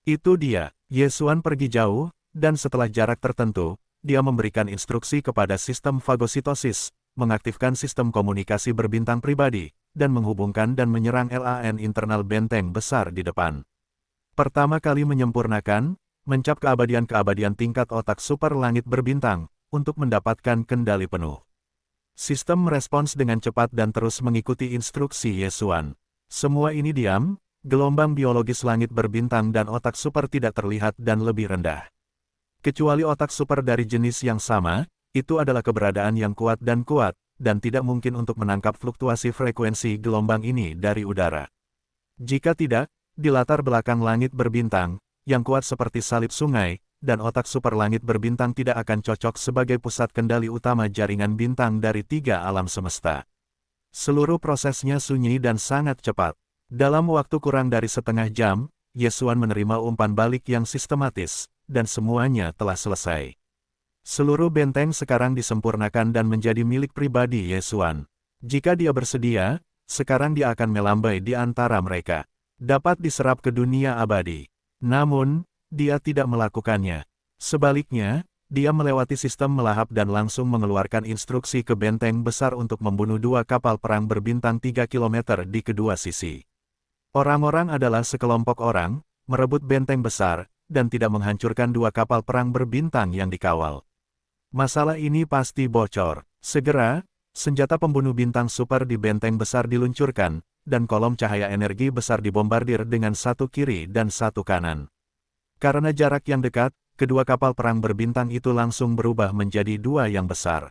Itu dia, Yesuan pergi jauh, dan setelah jarak tertentu, dia memberikan instruksi kepada sistem fagositosis, mengaktifkan sistem komunikasi berbintang pribadi, dan menghubungkan dan menyerang LAN internal benteng besar di depan. Pertama kali menyempurnakan, mencap keabadian-keabadian tingkat otak super langit berbintang, untuk mendapatkan kendali penuh. Sistem merespons dengan cepat dan terus mengikuti instruksi Yesuan. Semua ini diam, gelombang biologis langit berbintang dan otak super tidak terlihat dan lebih rendah. Kecuali otak super dari jenis yang sama, itu adalah keberadaan yang kuat, dan tidak mungkin untuk menangkap fluktuasi frekuensi gelombang ini dari udara. Jika tidak, di latar belakang langit berbintang, yang kuat seperti salib sungai, dan otak super langit berbintang tidak akan cocok sebagai pusat kendali utama jaringan bintang dari 3 alam semesta. Seluruh prosesnya sunyi dan sangat cepat. Dalam waktu kurang dari setengah jam, Yesuan menerima umpan balik yang sistematis, dan semuanya telah selesai. Seluruh benteng sekarang disempurnakan dan menjadi milik pribadi Yesuan. Jika dia bersedia, sekarang dia akan melambai di antara mereka. Dapat diserap ke dunia abadi. Namun, dia tidak melakukannya. Sebaliknya, dia melewati sistem melahap dan langsung mengeluarkan instruksi ke benteng besar untuk membunuh 2 kapal perang berbintang 3 km di kedua sisi. Orang-orang adalah sekelompok orang, merebut benteng besar, dan tidak menghancurkan 2 kapal perang berbintang yang dikawal. Masalah ini pasti bocor. Segera, senjata pembunuh bintang super di benteng besar diluncurkan, dan kolom cahaya energi besar dibombardir dengan satu kiri dan satu kanan. Karena jarak yang dekat, kedua kapal perang berbintang itu langsung berubah menjadi 2 yang besar.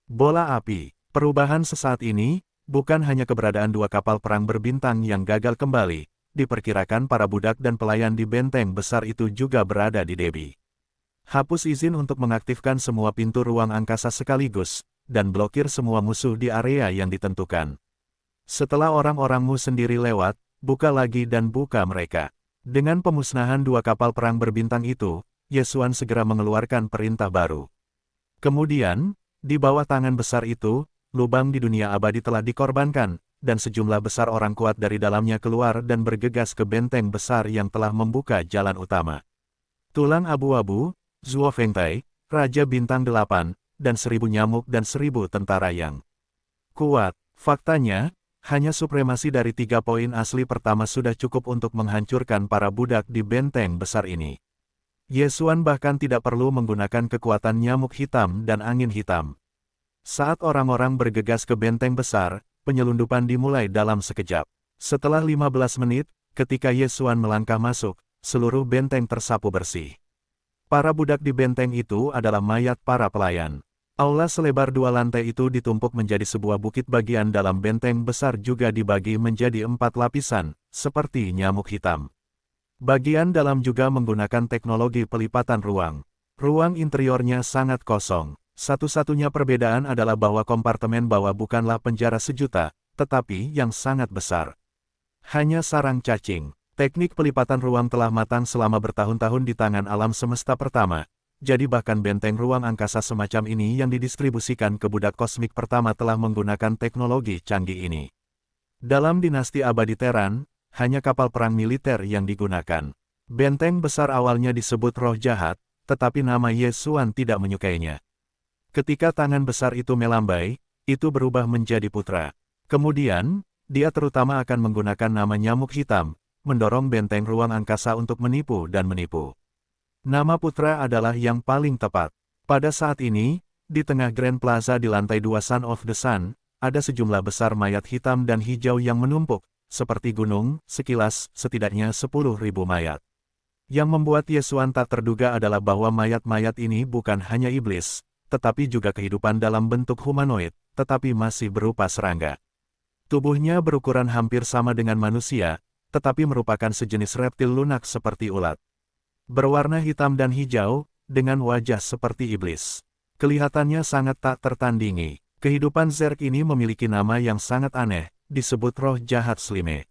Bola api. Perubahan sesaat ini, bukan hanya keberadaan 2 kapal perang berbintang yang gagal kembali, diperkirakan para budak dan pelayan di benteng besar itu juga berada di Debi. Hapus izin untuk mengaktifkan semua pintu ruang angkasa sekaligus, dan blokir semua musuh di area yang ditentukan. Setelah orang-orangmu sendiri lewat, buka lagi dan buka mereka. Dengan pemusnahan 2 kapal perang berbintang itu, Yesuan segera mengeluarkan perintah baru. Kemudian, di bawah tangan besar itu, lubang di dunia abadi telah dikorbankan, dan sejumlah besar orang kuat dari dalamnya keluar dan bergegas ke benteng besar yang telah membuka jalan utama. Tulang abu-abu, Zuo Fengtai, Raja Bintang 8, dan 1000 nyamuk dan 1000 tentara yang kuat. Faktanya, hanya supremasi dari 3 poin asli pertama sudah cukup untuk menghancurkan para budak di benteng besar ini. Yesuan bahkan tidak perlu menggunakan kekuatan nyamuk hitam dan angin hitam. Saat orang-orang bergegas ke benteng besar, penyelundupan dimulai dalam sekejap. Setelah 15 menit, ketika Yesuan melangkah masuk, seluruh benteng tersapu bersih. Para budak di benteng itu adalah mayat para pelayan. Aula selebar 2 lantai itu ditumpuk menjadi sebuah bukit. Bagian dalam benteng besar juga dibagi menjadi 4 lapisan, seperti nyamuk hitam. Bagian dalam juga menggunakan teknologi pelipatan ruang. Ruang interiornya sangat kosong. Satu-satunya perbedaan adalah bahwa kompartemen bawah bukanlah penjara sejuta, tetapi yang sangat besar. Hanya sarang cacing. Teknik pelipatan ruang telah matang selama bertahun-tahun di tangan alam semesta pertama, jadi bahkan benteng ruang angkasa semacam ini yang didistribusikan ke budak kosmik pertama telah menggunakan teknologi canggih ini. Dalam dinasti abadi Teran, hanya kapal perang militer yang digunakan. Benteng besar awalnya disebut roh jahat, tetapi nama Yesuan tidak menyukainya. Ketika tangan besar itu melambai, itu berubah menjadi putra. Kemudian, dia terutama akan menggunakan nama nyamuk hitam, mendorong benteng ruang angkasa untuk menipu dan menipu. Nama putra adalah yang paling tepat. Pada saat ini, di tengah Grand Plaza di lantai 2 Son of the Sun, ada sejumlah besar mayat hitam dan hijau yang menumpuk, seperti gunung, sekilas, setidaknya 10.000 mayat. Yang membuat Yesuan tak terduga adalah bahwa mayat-mayat ini bukan hanya iblis, tetapi juga kehidupan dalam bentuk humanoid, tetapi masih berupa serangga. Tubuhnya berukuran hampir sama dengan manusia, tetapi merupakan sejenis reptil lunak seperti ulat. Berwarna hitam dan hijau, dengan wajah seperti iblis. Kelihatannya sangat tak tertandingi. Kehidupan Zerg ini memiliki nama yang sangat aneh, disebut roh jahat Slime.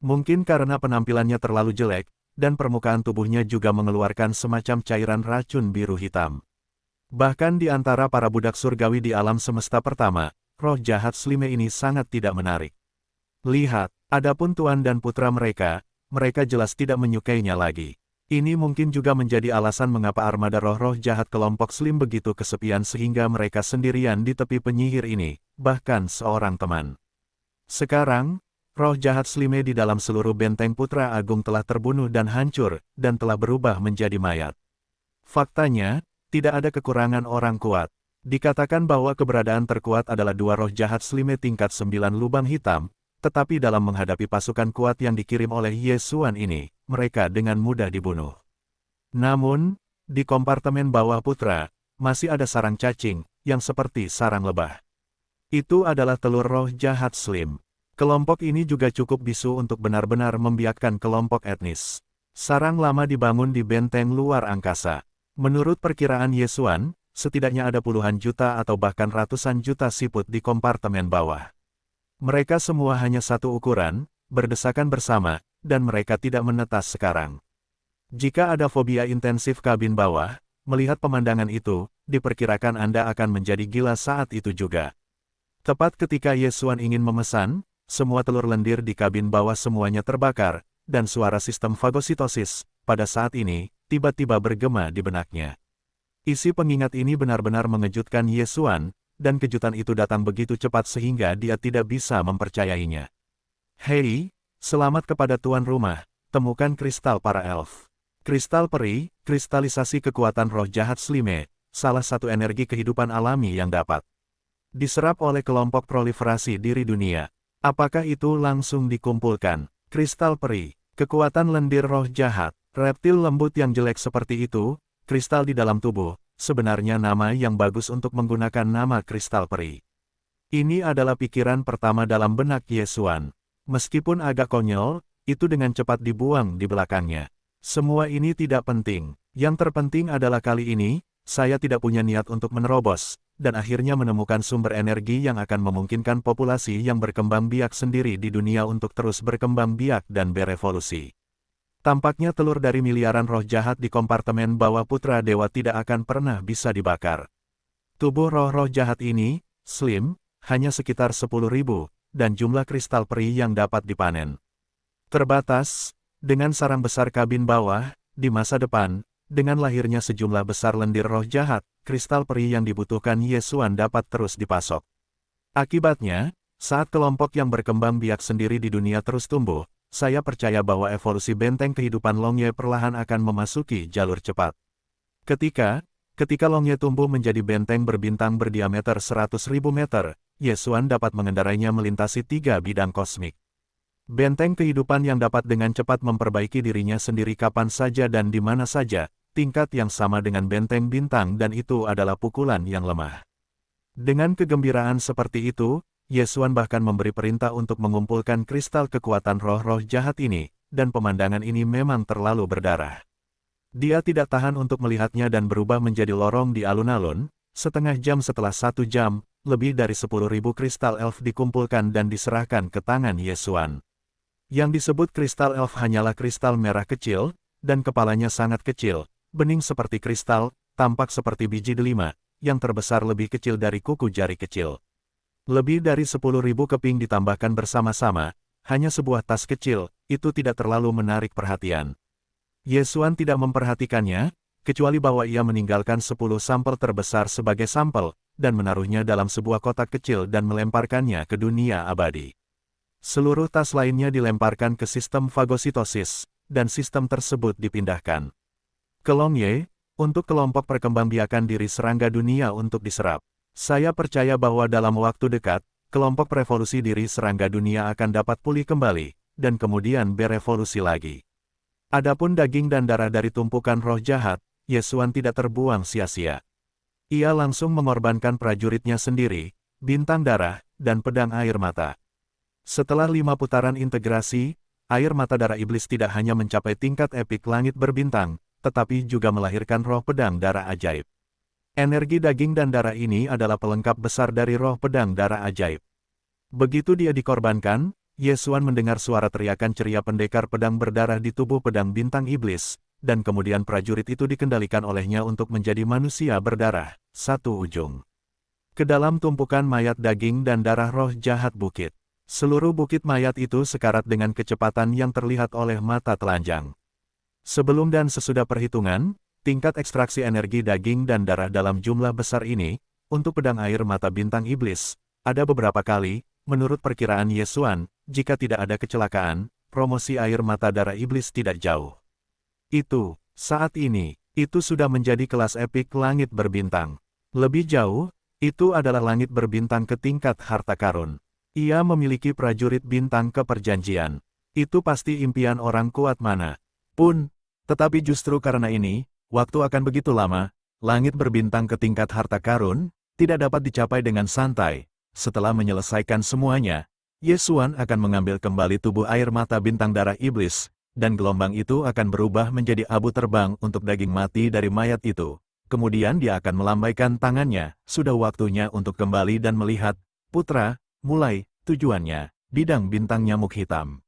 Mungkin karena penampilannya terlalu jelek, dan permukaan tubuhnya juga mengeluarkan semacam cairan racun biru hitam. Bahkan di antara para budak surgawi di alam semesta pertama, roh jahat Slime ini sangat tidak menarik. Lihat, adapun tuan dan putra mereka jelas tidak menyukainya lagi. Ini mungkin juga menjadi alasan mengapa armada roh-roh jahat kelompok Slim begitu kesepian sehingga mereka sendirian di tepi penyihir ini, bahkan seorang teman. Sekarang, roh jahat Slime di dalam seluruh benteng Putra Agung telah terbunuh dan hancur, dan telah berubah menjadi mayat. Faktanya, tidak ada kekurangan orang kuat. Dikatakan bahwa keberadaan terkuat adalah 2 roh jahat Slime tingkat 9 lubang hitam, tetapi dalam menghadapi pasukan kuat yang dikirim oleh Yesuan ini, mereka dengan mudah dibunuh. Namun, di kompartemen bawah Putra, masih ada sarang cacing, yang seperti sarang lebah. Itu adalah telur roh jahat Slim. Kelompok ini juga cukup bisu untuk benar-benar membiakkan kelompok etnis Sarang lama dibangun di benteng luar angkasa. Menurut perkiraan Yesuan, setidaknya ada puluhan juta atau bahkan ratusan juta siput di kompartemen bawah. Mereka semua hanya satu ukuran, berdesakan bersama, dan mereka tidak menetas sekarang. Jika ada fobia intensif kabin bawah, melihat pemandangan itu, diperkirakan Anda akan menjadi gila saat itu juga. Tepat ketika Yesuan ingin memesan, semua telur lendir di kabin bawah semuanya terbakar, dan suara sistem fagositosis, pada saat ini, tiba-tiba bergema di benaknya. Isi pengingat ini benar-benar mengejutkan Yesuan, dan kejutan itu datang begitu cepat sehingga dia tidak bisa mempercayainya. Hei, selamat kepada tuan rumah, temukan kristal para elf. Kristal peri, kristalisasi kekuatan roh jahat Slime, salah satu energi kehidupan alami yang dapat diserap oleh kelompok proliferasi diri dunia. Apakah itu langsung dikumpulkan? Kristal peri, kekuatan lendir roh jahat, reptil lembut yang jelek seperti itu, kristal di dalam tubuh, sebenarnya nama yang bagus untuk menggunakan nama kristal peri. Ini adalah pikiran pertama dalam benak Yesuan. Meskipun agak konyol, itu dengan cepat dibuang di belakangnya. Semua ini tidak penting. Yang terpenting adalah kali ini, saya tidak punya niat untuk menerobos, dan akhirnya menemukan sumber energi yang akan memungkinkan populasi yang berkembang biak sendiri di dunia untuk terus berkembang biak dan berevolusi. Tampaknya telur dari miliaran roh jahat di kompartemen bawah putra dewa tidak akan pernah bisa dibakar. Tubuh roh-roh jahat ini, slim, hanya sekitar 10.000, dan jumlah kristal peri yang dapat dipanen terbatas. Dengan sarang besar kabin bawah, di masa depan, dengan lahirnya sejumlah besar lendir roh jahat, kristal peri yang dibutuhkan Yesuan dapat terus dipasok. Akibatnya, saat kelompok yang berkembang biak sendiri di dunia terus tumbuh, saya percaya bahwa evolusi benteng kehidupan Longye perlahan akan memasuki jalur cepat. Ketika Longye tumbuh menjadi benteng berbintang berdiameter 100.000 meter, Yesuan dapat mengendarainya melintasi 3 bidang kosmik. Benteng kehidupan yang dapat dengan cepat memperbaiki dirinya sendiri kapan saja dan di mana saja, tingkat yang sama dengan benteng bintang dan itu adalah pukulan yang lemah. Dengan kegembiraan seperti itu, Yesuan bahkan memberi perintah untuk mengumpulkan kristal kekuatan roh-roh jahat ini, dan pemandangan ini memang terlalu berdarah. Dia tidak tahan untuk melihatnya dan berubah menjadi lorong di alun-alun. Setengah jam setelah 1 jam, lebih dari 10.000 kristal elf dikumpulkan dan diserahkan ke tangan Yesuan. Yang disebut kristal elf hanyalah kristal merah kecil, dan kepalanya sangat kecil, bening seperti kristal, tampak seperti biji delima, yang terbesar lebih kecil dari kuku jari kecil. Lebih dari 10.000 keping ditambahkan bersama-sama, hanya sebuah tas kecil, itu tidak terlalu menarik perhatian. Yesuan tidak memperhatikannya, kecuali bahwa ia meninggalkan 10 sampel terbesar sebagai sampel, dan menaruhnya dalam sebuah kotak kecil dan melemparkannya ke dunia abadi. Seluruh tas lainnya dilemparkan ke sistem fagositosis, dan sistem tersebut dipindahkan ke Longye, untuk kelompok perkembangbiakan diri serangga dunia untuk diserap. Saya percaya bahwa dalam waktu dekat, kelompok revolusi diri serangga dunia akan dapat pulih kembali, dan kemudian berevolusi lagi. Adapun daging dan darah dari tumpukan roh jahat, Yesuan tidak terbuang sia-sia. Ia langsung mengorbankan prajuritnya sendiri, bintang darah, dan pedang air mata. Setelah 5 putaran integrasi, air mata darah iblis tidak hanya mencapai tingkat epik langit berbintang, tetapi juga melahirkan roh pedang darah ajaib. Energi daging dan darah ini adalah pelengkap besar dari roh pedang darah ajaib. Begitu dia dikorbankan, Yesuan mendengar suara teriakan ceria pendekar pedang berdarah di tubuh pedang bintang iblis, dan kemudian prajurit itu dikendalikan olehnya untuk menjadi manusia berdarah, satu ujung. Ke dalam tumpukan mayat daging dan darah roh jahat bukit. Seluruh bukit mayat itu sekarat dengan kecepatan yang terlihat oleh mata telanjang. Sebelum dan sesudah perhitungan, tingkat ekstraksi energi daging dan darah dalam jumlah besar ini, untuk pedang air mata bintang iblis, ada beberapa kali, menurut perkiraan Yesuan, jika tidak ada kecelakaan, promosi air mata darah iblis tidak jauh. Saat ini, itu sudah menjadi kelas epik langit berbintang. Lebih jauh, itu adalah langit berbintang ke tingkat harta karun. Ia memiliki prajurit bintang ke perjanjian. Itu pasti impian orang kuat mana pun. Tetapi justru karena ini, waktu akan begitu lama, langit berbintang ke tingkat harta karun, tidak dapat dicapai dengan santai. Setelah menyelesaikan semuanya, Yesuan akan mengambil kembali tubuh air mata bintang darah iblis, dan gelombang itu akan berubah menjadi abu terbang untuk daging mati dari mayat itu. Kemudian dia akan melambaikan tangannya, sudah waktunya untuk kembali dan melihat, putra, mulai, tujuannya, bidang bintang nyamuk hitam.